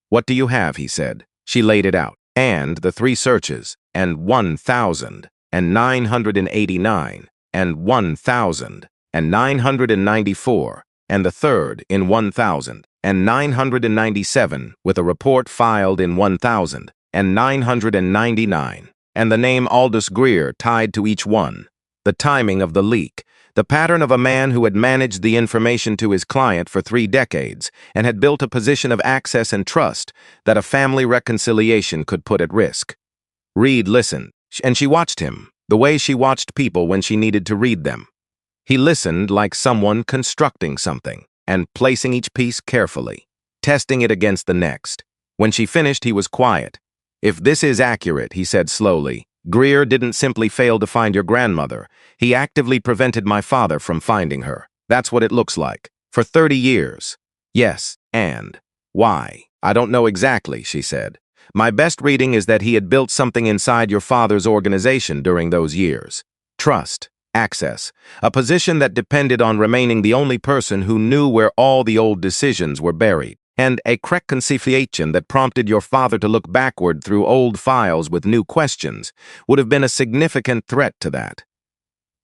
What do you have, he said. She laid it out. And the 3 searches, and 1,989, and 1,994, and the third in 1997 with a report filed in 1999, and the name Aldous Greer tied to each one. The timing of the leak, the pattern of a man who had managed the information to his client for 3 decades and had built a position of access and trust that a family reconciliation could put at risk. Reed listened, and she watched him, the way she watched people when she needed to read them. He listened like someone constructing something, and placing each piece carefully, testing it against the next. When she finished, he was quiet. "If this is accurate," he said slowly, "Greer didn't simply fail to find your grandmother. He actively prevented my father from finding her. That's what it looks like. For 30 years. Yes, and why? I don't know exactly," she said. "My best reading is that he had built something inside your father's organization during those years. Trust, access, a position that depended on remaining the only person who knew where all the old decisions were buried, and a reconciliation that prompted your father to look backward through old files with new questions would have been a significant threat to that."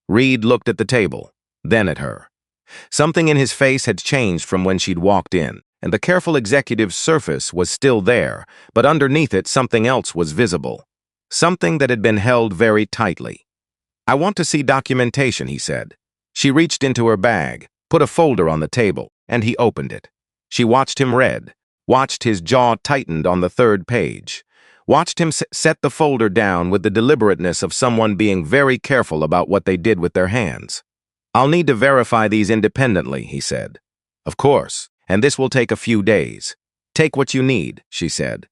Reed looked at the table, then at her. Something in his face had changed from when she'd walked in, and the careful executive's surface was still there, but underneath it something else was visible. Something that had been held very tightly. "I want to see documentation," he said. She reached into her bag, put a folder on the table, and he opened it. She watched him read, watched his jaw tightened on the 3rd page, watched him set the folder down with the deliberateness of someone being very careful about what they did with their hands. "I'll need to verify these independently," he said. "Of course, and this will take a few days. Take what you need," she said.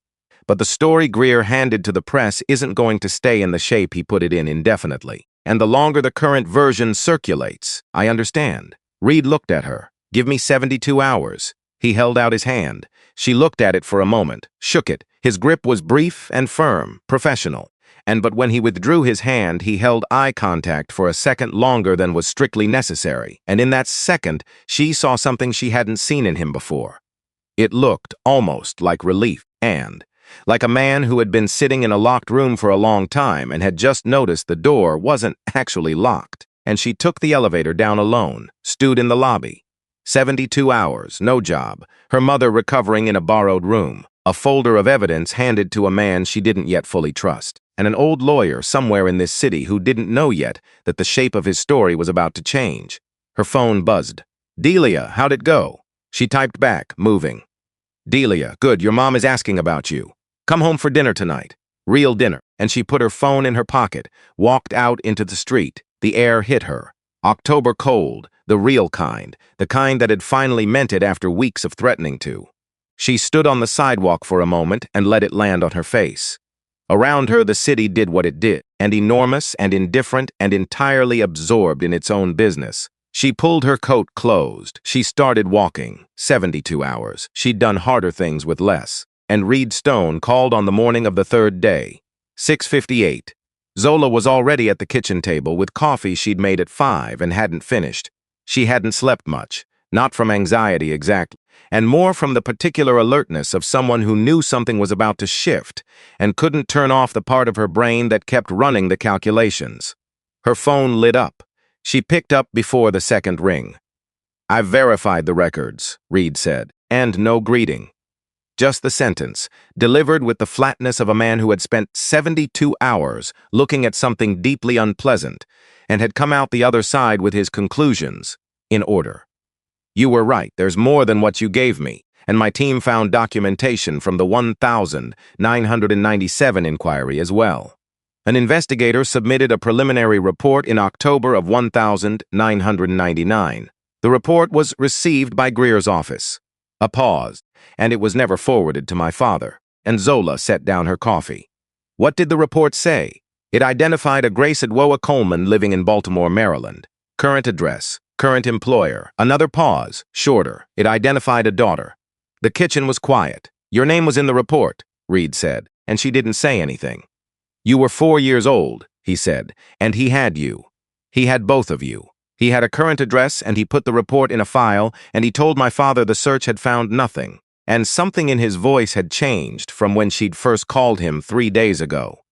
"But the story Greer handed to the press isn't going to stay in the shape he put it in indefinitely. And the longer the current version circulates, I understand." Reed looked at her. "Give me 72 hours. He held out his hand. She looked at it for a moment, shook it. His grip was brief and firm, professional. But when he withdrew his hand, he held eye contact for a second longer than was strictly necessary. And in that second, she saw something she hadn't seen in him before. It looked almost like relief, and like a man who had been sitting in a locked room for a long time and had just noticed the door wasn't actually locked. And she took the elevator down alone, stood in the lobby. 72 hours, no job, her mother recovering in a borrowed room, a folder of evidence handed to a man she didn't yet fully trust, and an old lawyer somewhere in this city who didn't know yet that the shape of his story was about to change. Her phone buzzed. "Delia, how'd it go?" She typed back, moving. "Delia, good, your mom is asking about you. Come home for dinner tonight. Real dinner." And she put her phone in her pocket, walked out into the street. The air hit her. October cold, the real kind, the kind that had finally meant it after weeks of threatening to. She stood on the sidewalk for a moment and let it land on her face. Around her, the city did what it did, and enormous and indifferent and entirely absorbed in its own business. She pulled her coat closed. She started walking. 72 hours. She'd done harder things with less. And Reed Stone called on the morning of the 3rd day. 6:58. Zola was already at the kitchen table with coffee she'd made at 5 and hadn't finished. She hadn't slept much, not from anxiety exactly, and more from the particular alertness of someone who knew something was about to shift and couldn't turn off the part of her brain that kept running the calculations. Her phone lit up. She picked up before the second ring. "I've verified the records," Reed said, and no greeting. Just the sentence, delivered with the flatness of a man who had spent 72 hours looking at something deeply unpleasant and had come out the other side with his conclusions in order. "You were right, there's more than what you gave me, and my team found documentation from the 1997 inquiry as well. An investigator submitted a preliminary report in October of 1999. The report was received by Greer's office." A pause, and it was never forwarded to my father, and Zola set down her coffee. "What did the report say?" "It identified a Grace Adwoa Coleman living in Baltimore, Maryland. Current address, current employer." Another pause, shorter. "It identified a daughter." The kitchen was quiet. "Your name was in the report," Reed said, and she didn't say anything. "You were 4 years old," he said, "and he had you. He had both of you. He had a current address, and he put the report in a file, and he told my father the search had found nothing. And something in his voice had changed from when she'd first called him 3 days ago.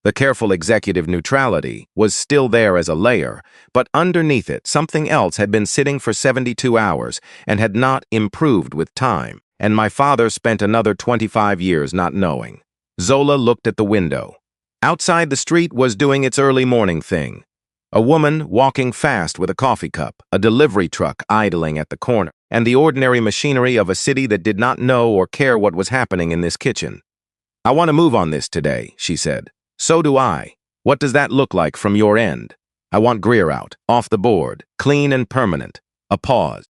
The careful executive neutrality was still there as a layer, but underneath it, something else had been sitting for 72 hours and had not improved with time, and my father spent another 25 years not knowing. Zola looked at the window. Outside, the street was doing its early morning thing. A woman walking fast with a coffee cup, a delivery truck idling at the corner, and the ordinary machinery of a city that did not know or care what was happening in this kitchen. "I want to move on this today," she said. "So do I. What does that look like from your end?" "I want Greer out, off the board, clean and permanent." A pause.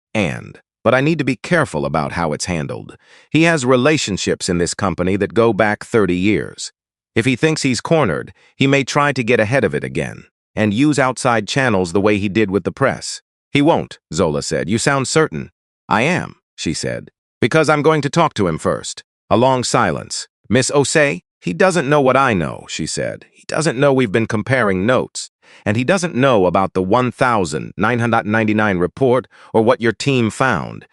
But I need to be careful about how it's handled. He has relationships in this company that go back 30 years. If he thinks he's cornered, he may try to get ahead of it again and use outside channels the way he did with the press. "He won't," Zola said. "You sound certain." "I am," she said, "because I'm going to talk to him first." A long silence. "Miss Osei?" "He doesn't know what I know," she said. "He doesn't know we've been comparing notes. And he doesn't know about the 1999 report or what your team found.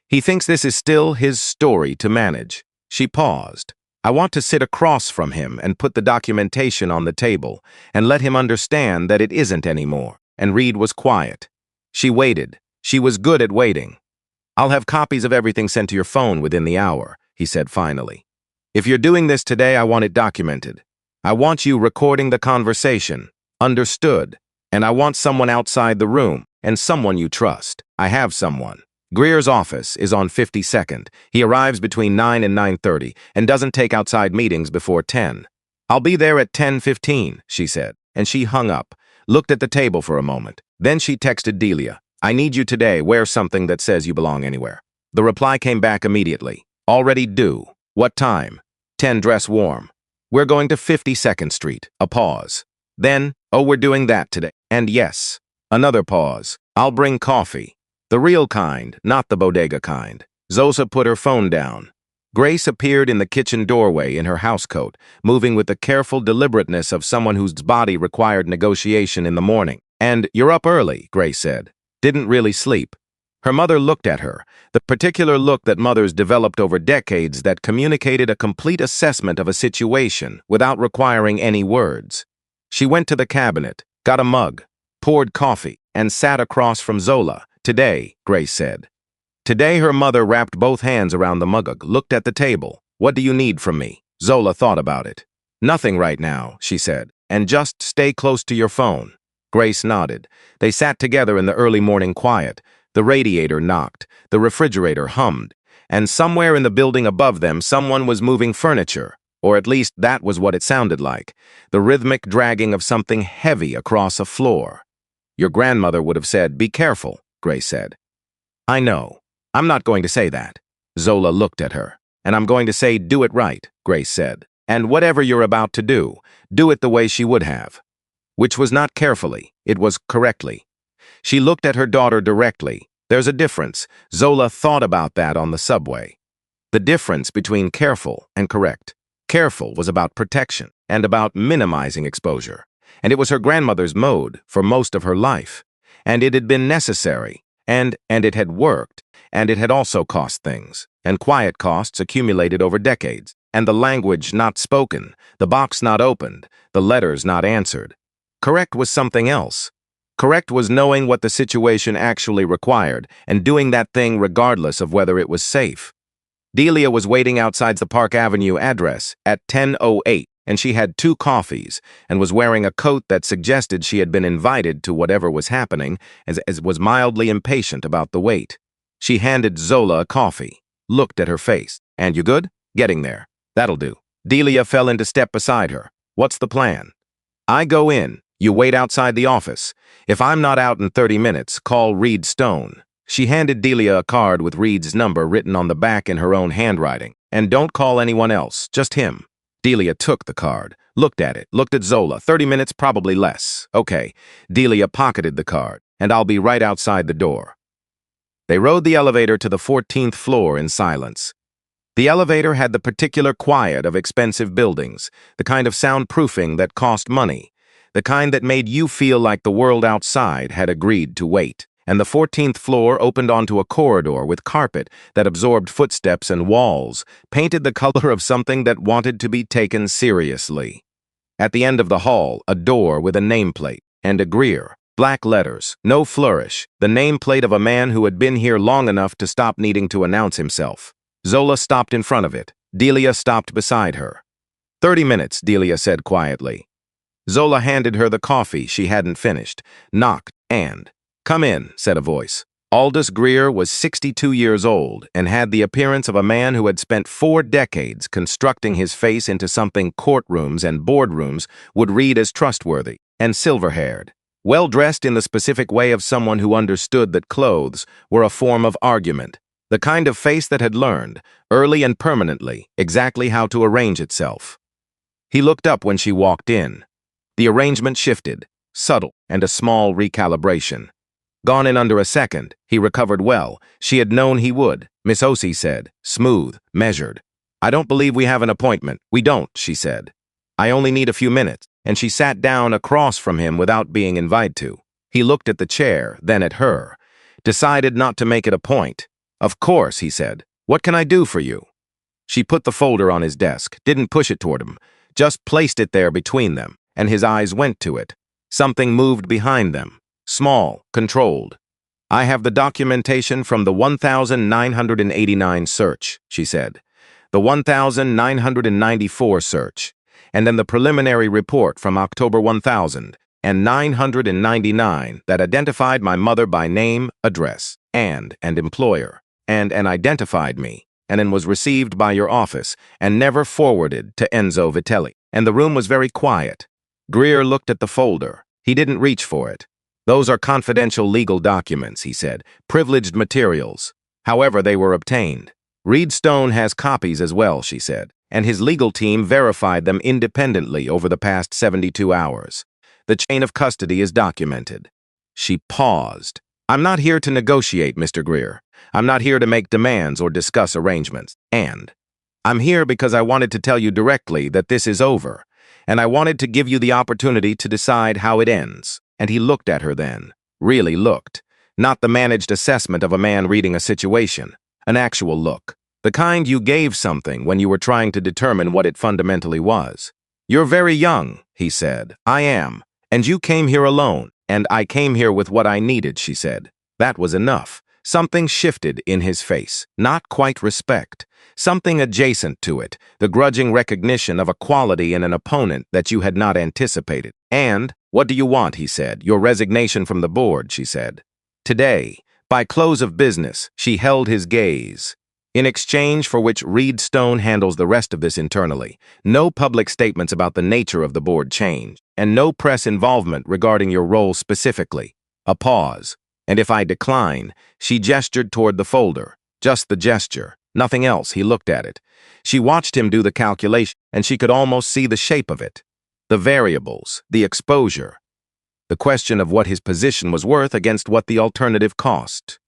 He thinks this is still his story to manage." She paused. "I want to sit across from him and put the documentation on the table and let him understand that it isn't anymore." And Reed was quiet. She waited. She was good at waiting. "I'll have copies of everything sent to your phone within the hour," he said finally. "If you're doing this today, I want it documented. I want you recording the conversation. Understood. And I want someone outside the room, and someone you trust. I have someone. Greer's office is on 52nd. He arrives between 9 and 9:30 and doesn't take outside meetings before 10. I'll be there at 10:15, she said, and she hung up, looked at the table for a moment. Then she texted Delia, "I need you today. Wear something that says you belong anywhere." The reply came back immediately. "Already due. What time?" 10. Dress warm. "We're going to 52nd Street. A pause. Then, "Oh, we're doing that today. And yes." Another pause. "I'll bring coffee. The real kind, not the bodega kind." Zosa put her phone down. Grace appeared in the kitchen doorway in her housecoat, moving with the careful deliberateness of someone whose body required negotiation in the morning. "And you're up early," Grace said. "Didn't really sleep." Her mother looked at her, the particular look that mothers developed over decades that communicated a complete assessment of a situation without requiring any words. She went to the cabinet, got a mug, poured coffee, and sat across from Zola. "Today," Grace said. Today her mother wrapped both hands around the mug, looked at the table. "What do you need from me?" Zola thought about it. "Nothing right now," she said, "and just stay close to your phone." Grace nodded. They sat together in the early morning quiet. The radiator knocked, the refrigerator hummed, and somewhere in the building above them someone was moving furniture, or at least that was what it sounded like, the rhythmic dragging of something heavy across a floor. "Your grandmother would have said, 'Be careful,'" Grace said. "I know. I'm not going to say that." Zola looked at her. "And I'm going to say, 'Do it right,'" Grace said. "And whatever you're about to do it the way she would have." Which was not carefully, it was correctly. She looked at her daughter directly. There's a difference. Zola thought about that on the subway. The difference between careful and correct. Careful was about protection and about minimizing exposure. And it was her grandmother's mode for most of her life. And it had been necessary. And it had worked. And it had also cost things. And quiet costs accumulated over decades. And the language not spoken, the box not opened, the letters not answered. Correct was something else. Correct was knowing what the situation actually required and doing that thing regardless of whether it was safe. Delia was waiting outside the Park Avenue address at 10:08, and she had 2 coffees and was wearing a coat that suggested she had been invited to whatever was happening, as was mildly impatient about the wait. She handed Zola a coffee, looked at her face. "And you good?" "Getting there." "That'll do." Delia fell into step beside her. "What's the plan?" "I go in. You wait outside the office. If I'm not out in 30 minutes, call Reed Stone." She handed Delia a card with Reed's number written on the back in her own handwriting. "And don't call anyone else, just him." Delia took the card, looked at it, looked at Zola. 30 minutes, probably less. Okay. Delia pocketed the card, "And I'll be right outside the door." They rode the elevator to the 14th floor in silence. The elevator had the particular quiet of expensive buildings, the kind of soundproofing that cost money, the kind that made you feel like the world outside had agreed to wait. And the 14th floor opened onto a corridor with carpet that absorbed footsteps and walls, painted the color of something that wanted to be taken seriously. At the end of the hall, a door with a nameplate and a Greer. Black letters, no flourish, the nameplate of a man who had been here long enough to stop needing to announce himself. Zola stopped in front of it. Delia stopped beside her. 30 minutes, Delia said quietly. Zola handed her the coffee she hadn't finished, knocked, and, "Come in," said a voice. Aldous Greer was 62 years old and had the appearance of a man who had spent 4 decades constructing his face into something courtrooms and boardrooms would read as trustworthy, and silver-haired. Well-dressed in the specific way of someone who understood that clothes were a form of argument, the kind of face that had learned, early and permanently, exactly how to arrange itself. He looked up when she walked in. The arrangement shifted, subtle, and a small recalibration. Gone in under a second, he recovered well. She had known he would, Miss Osei said, smooth, measured. "I don't believe we have an appointment." "We don't," she said. "I only need a few minutes," and she sat down across from him without being invited to. He looked at the chair, then at her, decided not to make it a point. "Of course," he said. "What can I do for you?" She put the folder on his desk, didn't push it toward him, just placed it there between them, and his eyes went to it. Something moved behind them, small, controlled. "I have the documentation from the 1989 search," she said. "The 1994 search. And then the preliminary report from October 1999 that identified my mother by name, address, and employer, and identified me, and then was received by your office and never forwarded to Enzo Vitelli." And the room was very quiet. Greer looked at the folder. He didn't reach for it. "Those are confidential legal documents," he said, "privileged materials. However, they were obtained. Reed Stone has copies as well," she said, "and his legal team verified them independently over the past 72 hours. The chain of custody is documented." She paused. "I'm not here to negotiate, Mr. Greer. I'm not here to make demands or discuss arrangements. And I'm here because I wanted to tell you directly that this is over, and I wanted to give you the opportunity to decide how it ends." And he looked at her then, really looked, not the managed assessment of a man reading a situation, an actual look, the kind you gave something when you were trying to determine what it fundamentally was. "You're very young," he said. "I am. And you came here alone, and I came here with what I needed," she said. That was enough. Something shifted in his face, not quite respect. Something adjacent to it, the grudging recognition of a quality in an opponent that you had not anticipated. "And, what do you want?" he said. "Your resignation from the board," she said. "Today, by close of business," she held his gaze. "In exchange for which Reed Stone handles the rest of this internally. No public statements about the nature of the board change, and no press involvement regarding your role specifically." A pause. "And if I decline," she gestured toward the folder. Just the gesture. Nothing else. He looked at it. She watched him do the calculation, and she could almost see the shape of it. The variables, the exposure. The question of what his position was worth against what the alternative cost.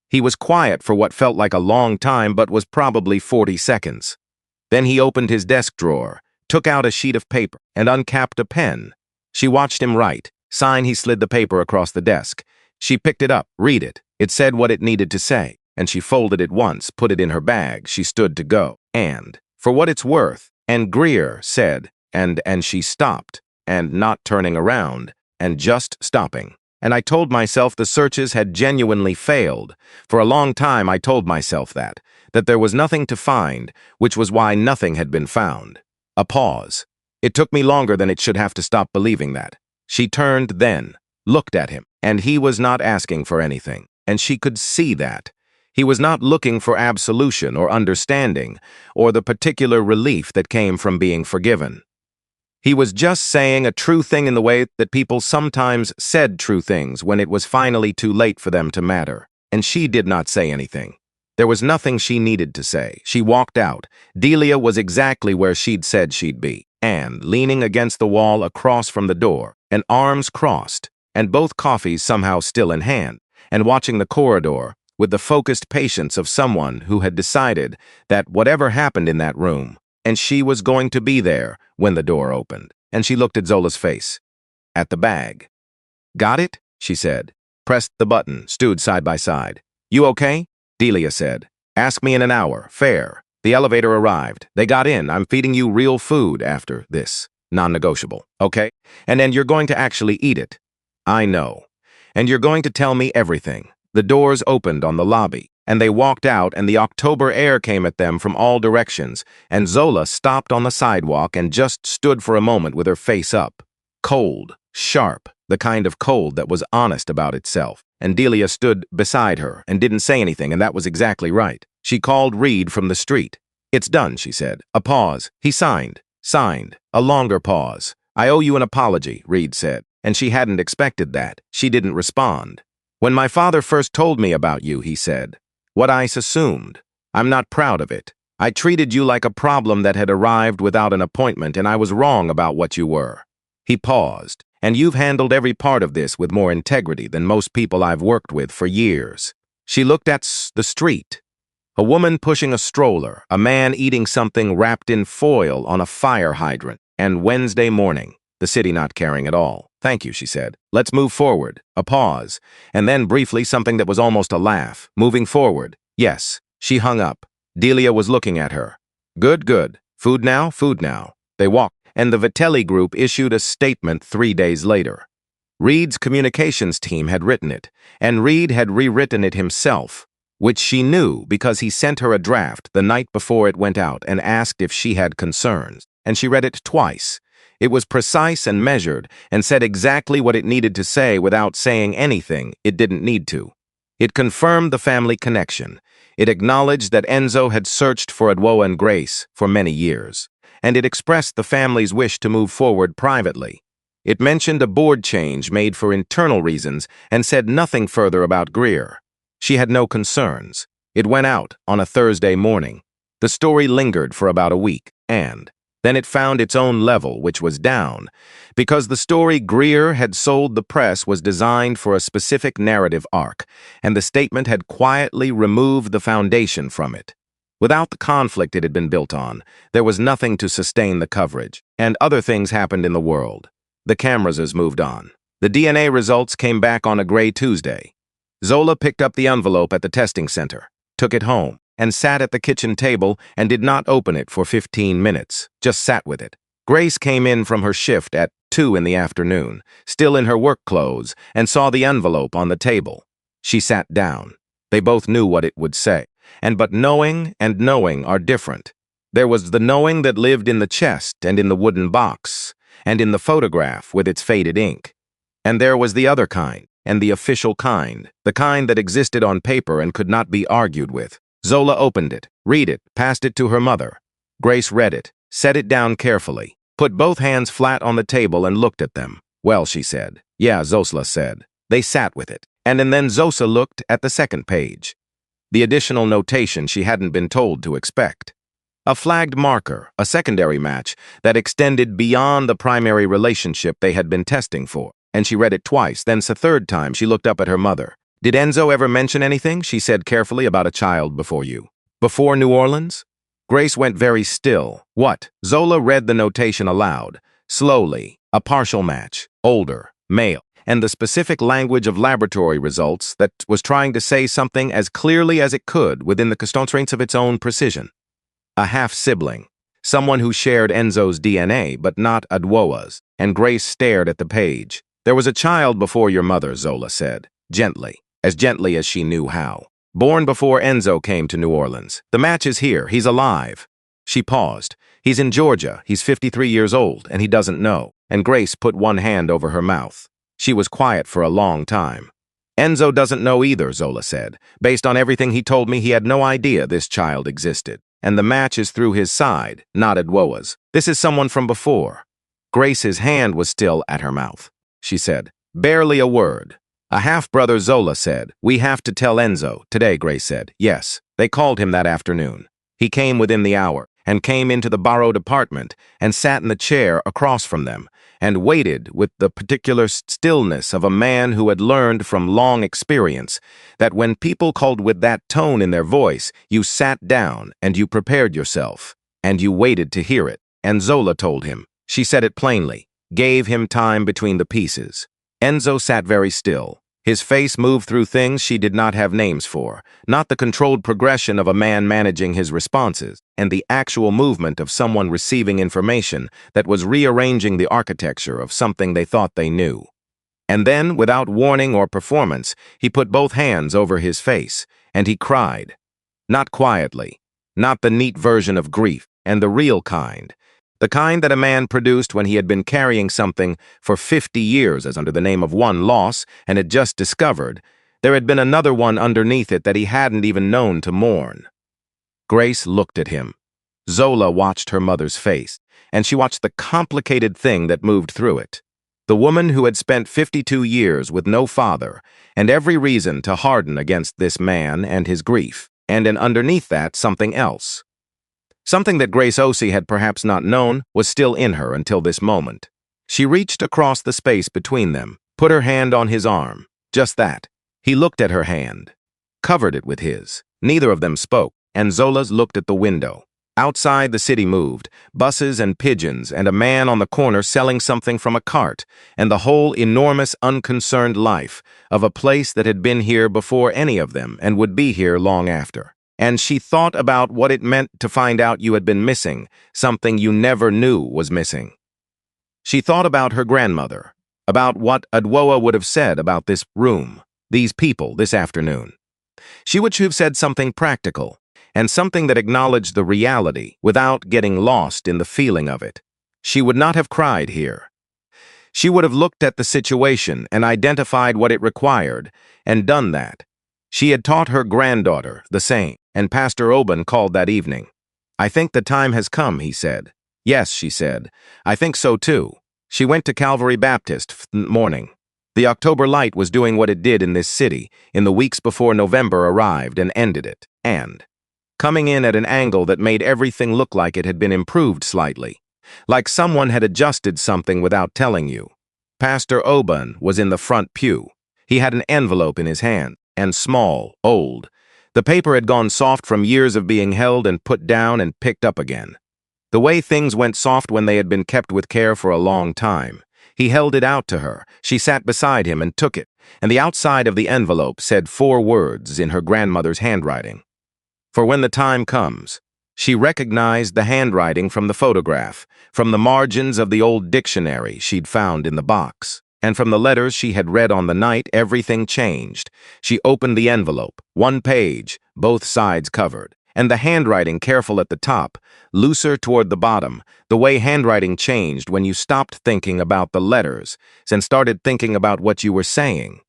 He was quiet for what felt like a long time but was probably 40 seconds. Then he opened his desk drawer, took out a sheet of paper, and uncapped a pen. She watched him write. Sign. He slid the paper across the desk. She picked it up, read it. It said what it needed to say, and she folded it once, put it in her bag. She stood to go. "And, for what it's worth," and Greer said, and she stopped, and not turning around, and just stopping. "And I told myself the searches had genuinely failed. For a long time I told myself that there was nothing to find, which was why nothing had been found." A pause. "It took me longer than it should have to stop believing that." She turned then, looked at him, and he was not asking for anything, and she could see that. He was not looking for absolution or understanding, or the particular relief that came from being forgiven. He was just saying a true thing in the way that people sometimes said true things when it was finally too late for them to matter. And she did not say anything. There was nothing she needed to say. She walked out. Delia was exactly where she'd said she'd be, and leaning against the wall across from the door, and arms crossed, and both coffees somehow still in hand, and watching the corridor with the focused patience of someone who had decided that whatever happened in that room, and she was going to be there when the door opened. And she looked at Zola's face, at the bag. "Got it?" she said. Pressed the button, stood side by side. "You okay?" Delia said. "Ask me in an hour. Fair." The elevator arrived. They got in. "I'm feeding you real food after this." Non-negotiable, okay? And then you're going to actually eat it. I know. And you're going to tell me everything. The doors opened on the lobby, and they walked out, and the October air came at them from all directions, and Zola stopped on the sidewalk and just stood for a moment with her face up. Cold, sharp, the kind of cold that was honest about itself. And Delia stood beside her and didn't say anything, and that was exactly right. She called Reed from the street. "It's done," she said. A pause. He signed. Signed. A longer pause. "I owe you an apology," Reed said. And she hadn't expected that. She didn't respond. "When my father first told me about you," he said, "what I assumed. I'm not proud of it. I treated you like a problem that had arrived without an appointment, and I was wrong about what you were." He paused. "And you've handled every part of this with more integrity than most people I've worked with for years." She looked at the street. A woman pushing a stroller, a man eating something wrapped in foil on a fire hydrant, and Wednesday morning, the city not caring at all. "Thank you," she said. "Let's move forward." A pause, and then briefly something that was almost a laugh. "Moving forward." "Yes." She hung up. Delia was looking at her. "Good, good. Food now, food now." They walked, and the Vitelli group issued a statement 3 days later. Reed's communications team had written it, and Reed had rewritten it himself, which she knew because he sent her a draft the night before it went out and asked if she had concerns, and she read it twice. It was precise and measured and said exactly what it needed to say without saying anything it didn't need to. It confirmed the family connection. It acknowledged that Enzo had searched for Adwoa and Grace for many years, and it expressed the family's wish to move forward privately. It mentioned a board change made for internal reasons and said nothing further about Greer. She had no concerns. It went out on a Thursday morning. The story lingered for about a week, and then it found its own level, which was down, because the story Greer had sold the press was designed for a specific narrative arc, and the statement had quietly removed the foundation from it. Without the conflict it had been built on, there was nothing to sustain the coverage, and other things happened in the world. The cameras moved on. The DNA results came back on a gray Tuesday. Zola picked up the envelope at the testing center, took it home, and sat at the kitchen table and did not open it for 15 minutes, just sat with it. Grace came in from her shift at 2 in the afternoon, still in her work clothes, and saw the envelope on the table. She sat down. They both knew what it would say, but knowing and knowing are different. There was the knowing that lived in the chest and in the wooden box, and in the photograph with its faded ink. And there was the other kind, and the official kind, the kind that existed on paper and could not be argued with. Zola opened it, read it, passed it to her mother. Grace read it, set it down carefully, put both hands flat on the table and looked at them. "Well," she said. "Yeah," Zola said. They sat with it, and then Zosa looked at the second page. The additional notation she hadn't been told to expect. A flagged marker, a secondary match that extended beyond the primary relationship they had been testing for. And she read it twice, then the third time she looked up at her mother. "Did Enzo ever mention anything," she said carefully, "about a child before you? Before New Orleans?" Grace went very still. "What?" Zola read the notation aloud, slowly. A partial match, older, male, and the specific language of laboratory results that was trying to say something as clearly as it could within the constraints of its own precision. A half-sibling, someone who shared Enzo's DNA but not Adwoa's, and Grace stared at the page. "There was a child before your mother," Zola said, gently as she knew how. "Born before Enzo came to New Orleans. The match is here. He's alive." She paused. "He's in Georgia. He's 53 years old, and he doesn't know." And Grace put one hand over her mouth. She was quiet for a long time. "Enzo doesn't know either," Zola said. "Based on everything he told me, he had no idea this child existed. And the match is through his side, not Adwoa's. This is someone from before." Grace's hand was still at her mouth. She said, "Barely a word." "A half-brother," Zola said. "We have to tell Enzo." "Today," Grace said. "Yes." They called him that afternoon. He came within the hour, and came into the borrowed apartment, and sat in the chair across from them, and waited with the particular stillness of a man who had learned from long experience that when people called with that tone in their voice, you sat down and you prepared yourself, and you waited to hear it. And Zola told him. She said it plainly, gave him time between the pieces. Enzo sat very still. His face moved through things she did not have names for, not the controlled progression of a man managing his responses, and the actual movement of someone receiving information that was rearranging the architecture of something they thought they knew. And then, without warning or performance, he put both hands over his face, and he cried. Not quietly, not the neat version of grief, and the real kind. The kind that a man produced when he had been carrying something for 50 years as under the name of one loss and had just discovered there had been another one underneath it that he hadn't even known to mourn. Grace looked at him. Zola watched her mother's face, and she watched the complicated thing that moved through it. The woman who had spent 52 years with no father and every reason to harden against this man and his grief, and underneath that something else. Something that Grace Osei had perhaps not known was still in her until this moment. She reached across the space between them, put her hand on his arm. Just that. He looked at her hand, covered it with his. Neither of them spoke, and Zola's looked at the window. Outside, the city moved, buses and pigeons, and a man on the corner selling something from a cart, and the whole enormous, unconcerned life of a place that had been here before any of them and would be here long after. And she thought about what it meant to find out you had been missing, something you never knew was missing. She thought about her grandmother, about what Adwoa would have said about this room, these people this afternoon. She would have said something practical, and something that acknowledged the reality without getting lost in the feeling of it. She would not have cried here. She would have looked at the situation and identified what it required, and done that. She had taught her granddaughter the same, and Pastor Oban called that evening. "I think the time has come," he said. "Yes," she said. "I think so too." She went to Calvary Baptist morning. The October light was doing what it did in this city in the weeks before November arrived and ended it, and coming in at an angle that made everything look like it had been improved slightly, like someone had adjusted something without telling you. Pastor Oban was in the front pew. He had an envelope in his hand, and small, old. The paper had gone soft from years of being held and put down and picked up again. The way things went soft when they had been kept with care for a long time. He held it out to her. She sat beside him and took it, and the outside of the envelope said 4 words in her grandmother's handwriting. For when the time comes. She recognized the handwriting from the photograph, from the margins of the old dictionary she'd found in the box, and from the letters she had read on the night everything changed. She opened the envelope, 1 page, both sides covered, and the handwriting careful at the top, looser toward the bottom, the way handwriting changed when you stopped thinking about the letters and started thinking about what you were saying.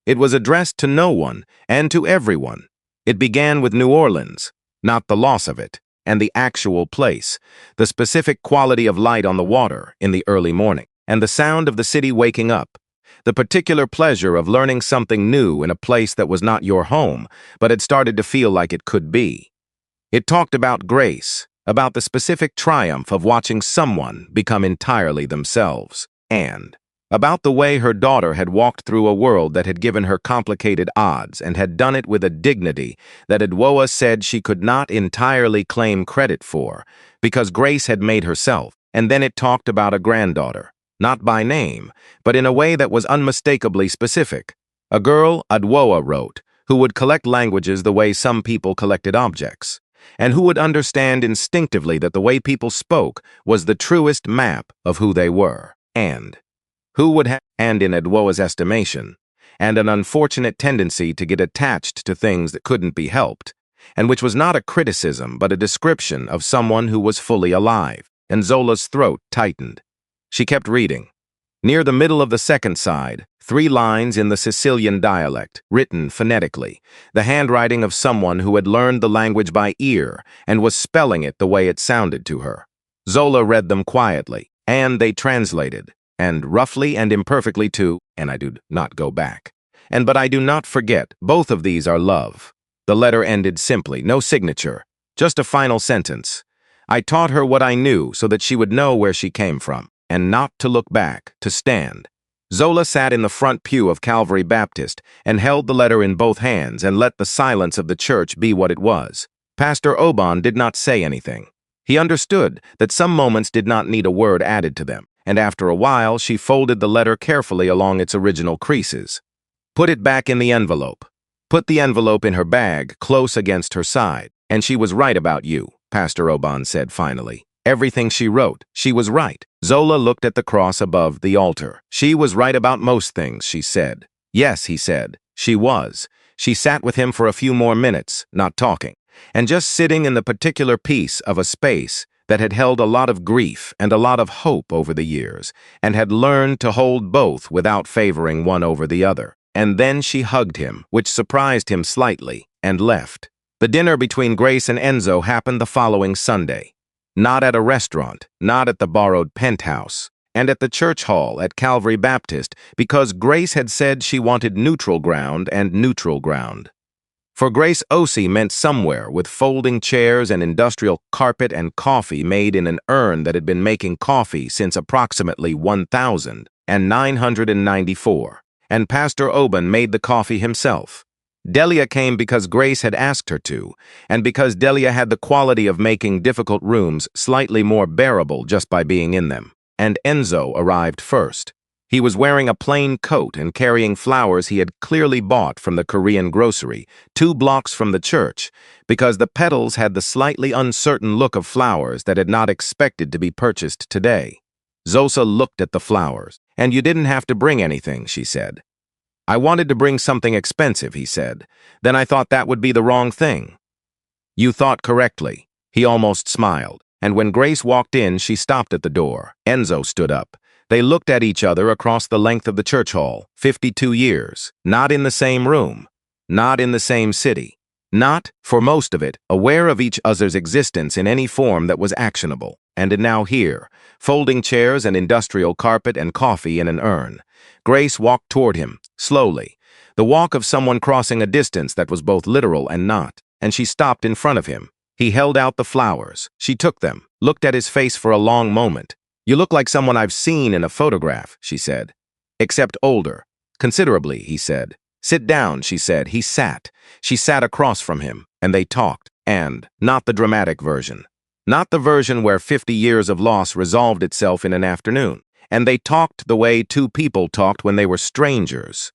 It was addressed to no one and to everyone. It began with New Orleans, not the loss of it, and the actual place, the specific quality of light on the water in the early morning, and the sound of the city waking up, the particular pleasure of learning something new in a place that was not your home, but had started to feel like it could be. It talked about grace, about the specific triumph of watching someone become entirely themselves, and about the way her daughter had walked through a world that had given her complicated odds and had done it with a dignity that Adwoa said she could not entirely claim credit for, because Grace had made herself. And then it talked about a granddaughter, not by name, but in a way that was unmistakably specific. A girl, Adwoa wrote, who would collect languages the way some people collected objects, and who would understand instinctively that the way people spoke was the truest map of who they were, and who would have, and in Adwoa's estimation, and an unfortunate tendency to get attached to things that couldn't be helped, and which was not a criticism but a description of someone who was fully alive, and Zola's throat tightened. She kept reading. Near the middle of the second side, 3 lines in the Sicilian dialect, written phonetically, the handwriting of someone who had learned the language by ear and was spelling it the way it sounded to her. Zola read them quietly, and they translated, and roughly and imperfectly too, and I do not go back. But I do not forget, both of these are love. The letter ended simply, no signature, just a final sentence. I taught her what I knew so that she would know where she came from, and not to look back, to stand. Zola sat in the front pew of Calvary Baptist and held the letter in both hands and let the silence of the church be what it was. Pastor Oban did not say anything. He understood that some moments did not need a word added to them, and after a while she folded the letter carefully along its original creases. Put it back in the envelope. Put the envelope in her bag, close against her side. And she was right about you, Pastor Oban said finally. Everything she wrote, she was right. Zola looked at the cross above the altar. She was right about most things, she said. Yes, he said. She was. She sat with him for a few more minutes, not talking, and just sitting in the particular piece of a space that had held a lot of grief and a lot of hope over the years, and had learned to hold both without favoring one over the other. And then she hugged him, which surprised him slightly, and left. The dinner between Grace and Enzo happened the following Sunday. Not at a restaurant, not at the borrowed penthouse, and at the church hall at Calvary Baptist, because Grace had said she wanted neutral ground and neutral ground. For Grace, OC meant somewhere with folding chairs and industrial carpet and coffee made in an urn that had been making coffee since approximately 1994, and Pastor Oban made the coffee himself. Delia came because Grace had asked her to, and because Delia had the quality of making difficult rooms slightly more bearable just by being in them. And Enzo arrived first. He was wearing a plain coat and carrying flowers he had clearly bought from the Korean grocery, 2 blocks from the church, because the petals had the slightly uncertain look of flowers that had not expected to be purchased today. Zosa looked at the flowers. And you didn't have to bring anything, she said. I wanted to bring something expensive, he said. Then I thought that would be the wrong thing. You thought correctly. He almost smiled. And when Grace walked in, she stopped at the door. Enzo stood up. They looked at each other across the length of the church hall. 52 years. Not in the same room. Not in the same city. Not, for most of it, aware of each other's existence in any form that was actionable. And now here, folding chairs and industrial carpet and coffee in an urn. Grace walked toward him, slowly, the walk of someone crossing a distance that was both literal and not, and she stopped in front of him. He held out the flowers. She took them, looked at his face for a long moment. You look like someone I've seen in a photograph, she said. Except older. Considerably, he said. Sit down, she said. He sat. She sat across from him, and they talked, and not the dramatic version. Not the version where 50 years of loss resolved itself in an afternoon. And they talked the way 2 people talked when they were strangers,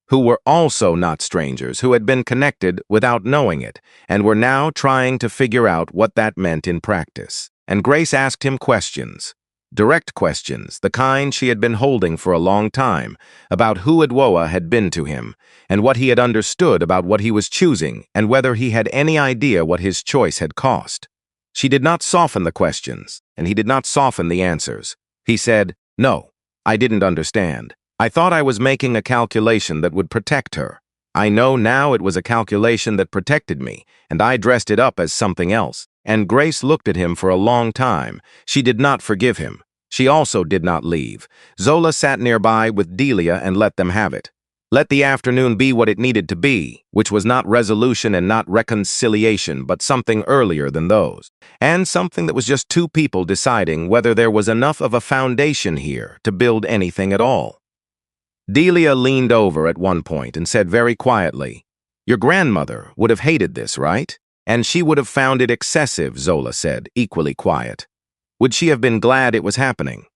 who were also not strangers, who had been connected without knowing it, and were now trying to figure out what that meant in practice. And Grace asked him questions, direct questions, the kind she had been holding for a long time, about who Edwoa had been to him, and what he had understood about what he was choosing, and whether he had any idea what his choice had cost. She did not soften the questions, and he did not soften the answers. He said, No, I didn't understand. I thought I was making a calculation that would protect her. I know now it was a calculation that protected me, and I dressed it up as something else. And Grace looked at him for a long time. She did not forgive him. She also did not leave. Zola sat nearby with Delia and let them have it. Let the afternoon be what it needed to be, which was not resolution and not reconciliation, but something earlier than those, and something that was just 2 people deciding whether there was enough of a foundation here to build anything at all. Delia leaned over at one point and said very quietly, Your grandmother would have hated this, right? And she would have found it excessive, Zola said, equally quiet. Would she have been glad it was happening?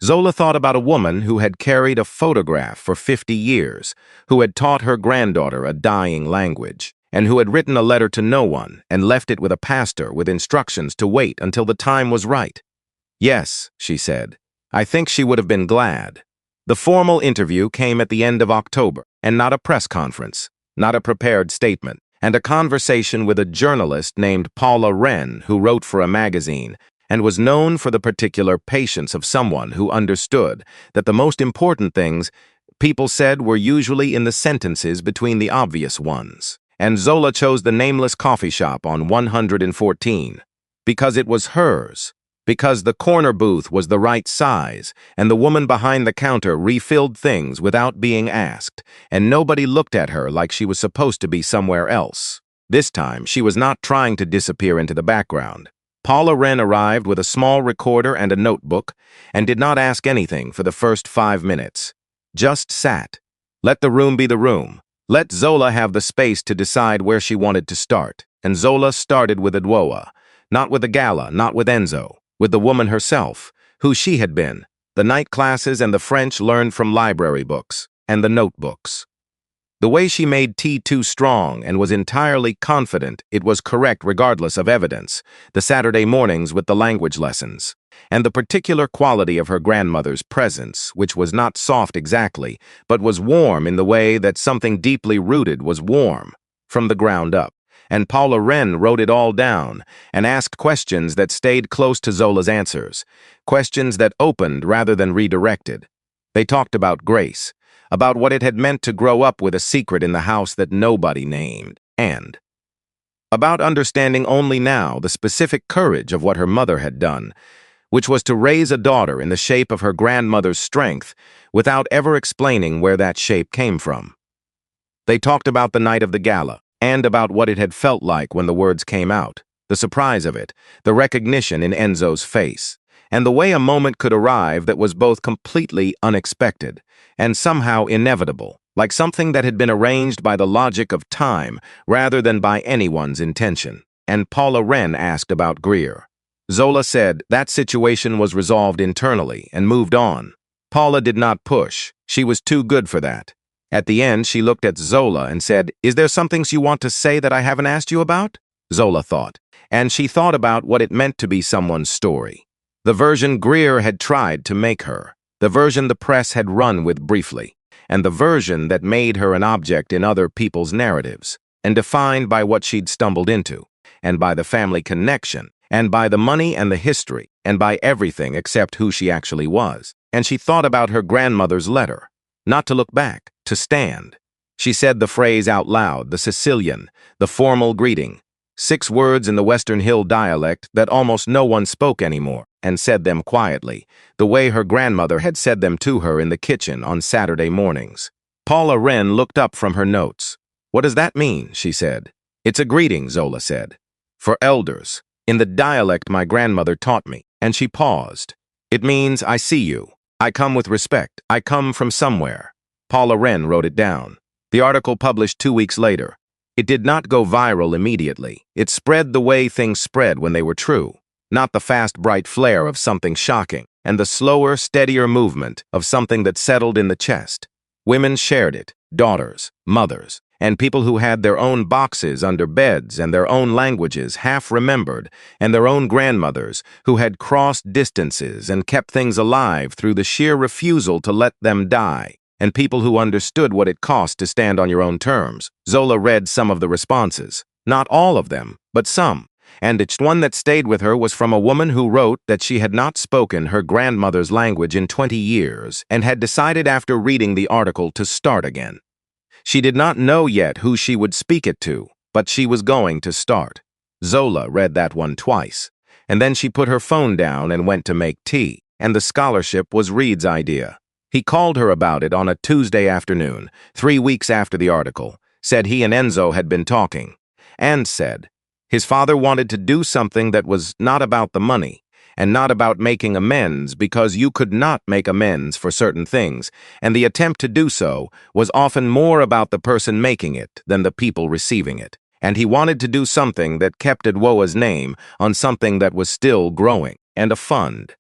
Zola thought about a woman who had carried a photograph for 50 years, who had taught her granddaughter a dying language, and who had written a letter to no one and left it with a pastor with instructions to wait until the time was right. Yes, she said. I think she would have been glad. The formal interview came at the end of October, and not a press conference, not a prepared statement, and a conversation with a journalist named Paula Wren who wrote for a magazine and was known for the particular patience of someone who understood that the most important things people said were usually in the sentences between the obvious ones. And Zola chose the nameless coffee shop on 114 because it was hers, because the corner booth was the right size, and the woman behind the counter refilled things without being asked, and nobody looked at her like she was supposed to be somewhere else. This time, she was not trying to disappear into the background. Paula Wren arrived with a small recorder and a notebook and did not ask anything for the first 5 minutes. Just sat. Let the room be the room. Let Zola have the space to decide where she wanted to start. And Zola started with Edwoa, not with the gala, not with Enzo, with the woman herself, who she had been, the night classes and the French learned from library books, and the notebooks. The way she made tea too strong and was entirely confident it was correct regardless of evidence, the Saturday mornings with the language lessons, and the particular quality of her grandmother's presence, which was not soft exactly, but was warm in the way that something deeply rooted was warm, from the ground up. And Paula Wren wrote it all down and asked questions that stayed close to Zola's answers, questions that opened rather than redirected. They talked about Grace, about what it had meant to grow up with a secret in the house that nobody named, and about understanding only now the specific courage of what her mother had done, which was to raise a daughter in the shape of her grandmother's strength without ever explaining where that shape came from. They talked about the night of the gala, and about what it had felt like when the words came out, the surprise of it, the recognition in Enzo's face, and the way a moment could arrive that was both completely unexpected and somehow inevitable, like something that had been arranged by the logic of time rather than by anyone's intention. And Paula Wren asked about Greer. Zola said that situation was resolved internally and moved on. Paula did not push. She was too good for that. At the end, she looked at Zola and said, "Is there some things you want to say that I haven't asked you about?" Zola thought, and she thought about what it meant to be someone's story. The version Greer had tried to make her, the version the press had run with briefly, and the version that made her an object in other people's narratives, and defined by what she'd stumbled into, and by the family connection, and by the money and the history, and by everything except who she actually was. And she thought about her grandmother's letter. Not to look back, to stand. She said the phrase out loud, the Sicilian, the formal greeting, 6 words in the Western Hill dialect that almost no one spoke anymore, and said them quietly, the way her grandmother had said them to her in the kitchen on Saturday mornings. Paula Wren looked up from her notes. "What does that mean?" she said. "It's a greeting," Zola said. "For elders, in the dialect my grandmother taught me," and she paused. "It means I see you. I come with respect. I come from somewhere." Paula Wren wrote it down. The article published 2 weeks later. It did not go viral immediately. It spread the way things spread when they were true. Not the fast, bright flare of something shocking, and the slower, steadier movement of something that settled in the chest. Women shared it, daughters, mothers, and people who had their own boxes under beds and their own languages half-remembered, and their own grandmothers who had crossed distances and kept things alive through the sheer refusal to let them die, and people who understood what it cost to stand on your own terms. Zola read some of the responses. Not all of them, but some. And each one that stayed with her was from a woman who wrote that she had not spoken her grandmother's language in 20 years and had decided after reading the article to start again. She did not know yet who she would speak it to, but she was going to start. Zola read that one twice, and then she put her phone down and went to make tea, and the scholarship was Reed's idea. He called her about it on a Tuesday afternoon, 3 weeks after the article, said he and Enzo had been talking, and said his father wanted to do something that was not about the money, and not about making amends because you could not make amends for certain things, and the attempt to do so was often more about the person making it than the people receiving it. And he wanted to do something that kept Adwoa's name on something that was still growing, and a fund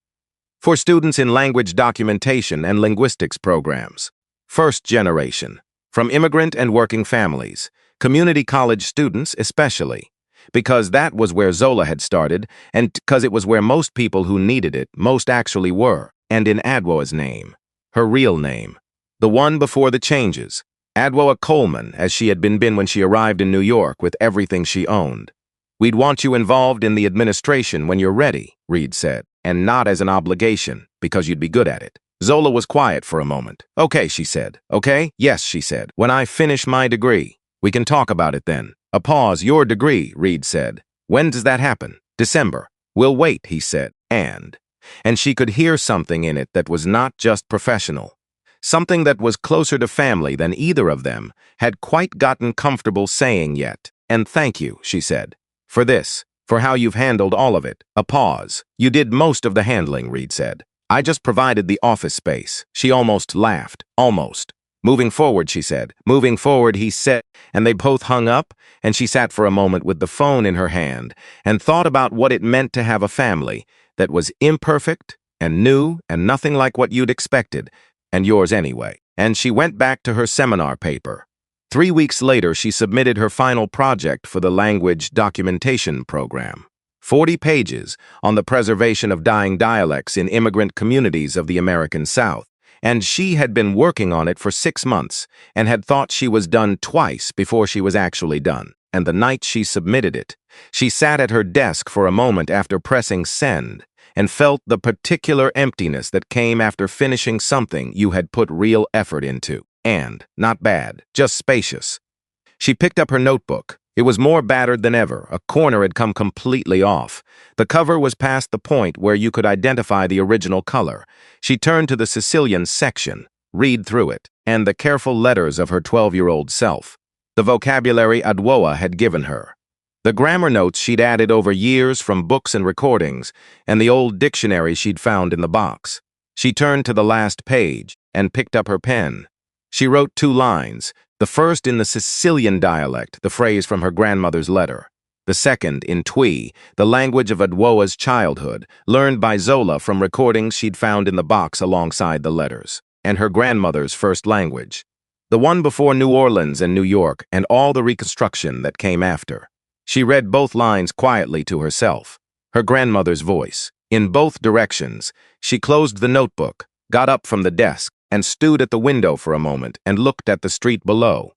for students in language documentation and linguistics programs. First generation, from immigrant and working families, community college students especially, because that was where Zola had started, and because it was where most people who needed it most actually were, and in Adwoa's name, her real name, the one before the changes, Adwoa Coleman, as she had been when she arrived in New York with everything she owned. "We'd want you involved in the administration when you're ready," Reed said, "and not as an obligation, because you'd be good at it." Zola was quiet for a moment. "Okay," she said. "Okay? Yes," she said. "When I finish my degree, we can talk about it then." A pause. "Your degree," Reed said. "When does that happen?" "December." "We'll wait," he said. And she could hear something in it that was not just professional. Something that was closer to family than either of them had quite gotten comfortable saying yet. "And thank you," she said, "for this, for how you've handled all of it." A pause. "You did most of the handling," Reed said. "I just provided the office space." She almost laughed. "Almost." "Moving forward," she said. "Moving forward," he said, and they both hung up, and she sat for a moment with the phone in her hand and thought about what it meant to have a family that was imperfect and new and nothing like what you'd expected, and yours anyway. And she went back to her seminar paper. 3 weeks later, she submitted her final project for the language documentation program. 40 pages on the preservation of dying dialects in immigrant communities of the American South. And she had been working on it for 6 months and had thought she was done twice before she was actually done. And the night she submitted it, she sat at her desk for a moment after pressing send and felt the particular emptiness that came after finishing something you had put real effort into. And, not bad, just spacious. She picked up her notebook. It was more battered than ever. A corner had come completely off. The cover was past the point where you could identify the original color. She turned to the Sicilian section, read through it, and the careful letters of her 12-year-old self. The vocabulary Adwoa had given her. The grammar notes she'd added over years from books and recordings, and the old dictionary she'd found in the box. She turned to the last page and picked up her pen. She wrote 2 lines, the first in the Sicilian dialect, the phrase from her grandmother's letter. The second in Twi, the language of Adwoa's childhood, learned by Zola from recordings she'd found in the box alongside the letters, and her grandmother's first language. The one before New Orleans and New York, and all the reconstruction that came after. She read both lines quietly to herself, her grandmother's voice. In both directions, she closed the notebook, got up from the desk, and stood at the window for a moment and looked at the street below.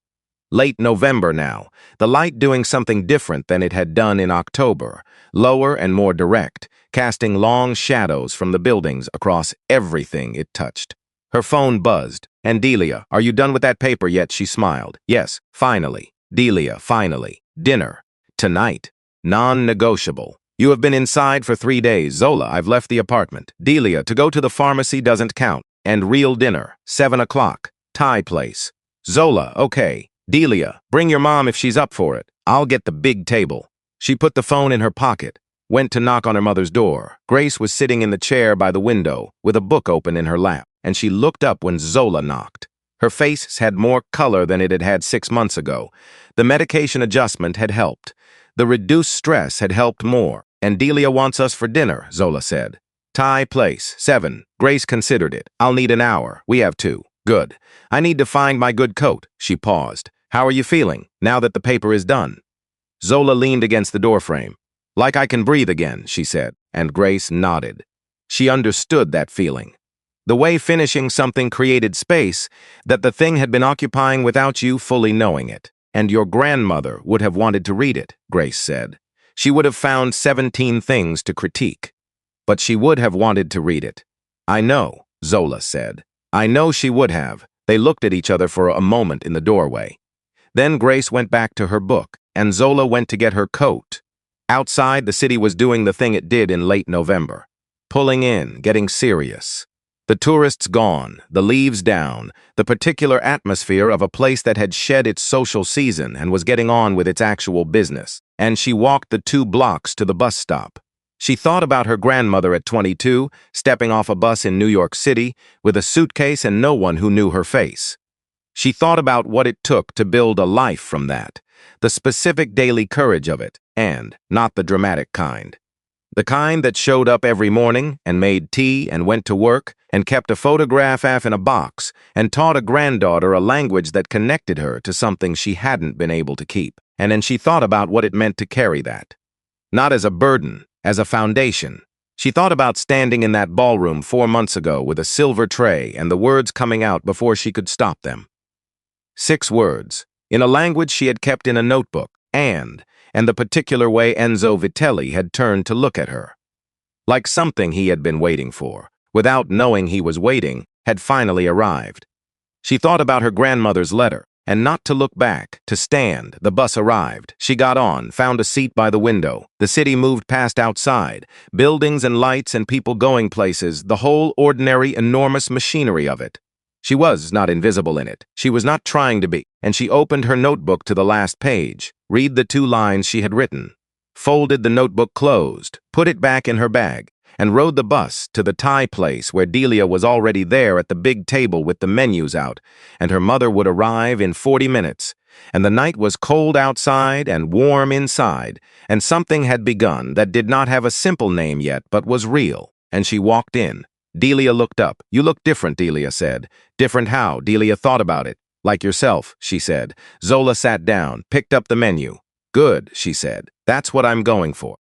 Late November now, the light doing something different than it had done in October, lower and more direct, casting long shadows from the buildings across everything it touched. Her phone buzzed. "And Delia, are you done with that paper yet?" She smiled. "Yes, finally. Delia, finally. Dinner. Tonight. Non-negotiable. You have been inside for 3 days. Zola, I've left the apartment. Delia, to go to the pharmacy doesn't count. And real dinner. 7 o'clock. Thai place. Zola, okay. Delia, bring your mom if she's up for it. I'll get the big table." She put the phone in her pocket, went to knock on her mother's door. Grace was sitting in the chair by the window with a book open in her lap, and she looked up when Zola knocked. Her face had more color than it had had 6 months ago. The medication adjustment had helped. The reduced stress had helped more. "And Delia wants us for dinner," Zola said. "Thai place, 7. Grace considered it. "I'll need an hour. We have 2. Good. I need to find my good coat." She paused. "How are you feeling, now that the paper is done?" Zola leaned against the doorframe. "Like I can breathe again," she said, and Grace nodded. She understood that feeling. The way finishing something created space that the thing had been occupying without you fully knowing it. "And your grandmother would have wanted to read it," Grace said. "She would have found 17 things to critique. But she would have wanted to read it." "I know," Zola said. "I know she would have." They looked at each other for a moment in the doorway. Then Grace went back to her book, and Zola went to get her coat. Outside, the city was doing the thing it did in late November. Pulling in, getting serious. The tourists gone, the leaves down, the particular atmosphere of a place that had shed its social season and was getting on with its actual business. And she walked the 2 blocks to the bus stop. She thought about her grandmother at 22, stepping off a bus in New York City, with a suitcase and no one who knew her face. She thought about what it took to build a life from that, the specific daily courage of it, and not the dramatic kind. The kind that showed up every morning and made tea and went to work and kept a photograph in a box and taught a granddaughter a language that connected her to something she hadn't been able to keep. And then she thought about what it meant to carry that. Not as a burden, as a foundation. She thought about standing in that ballroom 4 months ago with a silver tray and the words coming out before she could stop them. 6 words, in a language she had kept in a notebook, and the particular way Enzo Vitelli had turned to look at her. Like something he had been waiting for, without knowing he was waiting, had finally arrived. She thought about her grandmother's letter, and not to look back, to stand. The bus arrived. She got on, found a seat by the window. The city moved past outside, buildings and lights and people going places, the whole ordinary, enormous machinery of it. She was not invisible in it. She was not trying to be, and she opened her notebook to the last page, read the 2 lines she had written, folded the notebook closed, put it back in her bag, and rode the bus to the Thai place where Delia was already there at the big table with the menus out, and her mother would arrive in 40 minutes, and the night was cold outside and warm inside, and something had begun that did not have a simple name yet but was real, and she walked in. Delia looked up. "You look different," Delia said. "Different how?" Delia thought about it. Like yourself, she said. Zola sat down, picked up the menu. Good, she said. That's what I'm going for.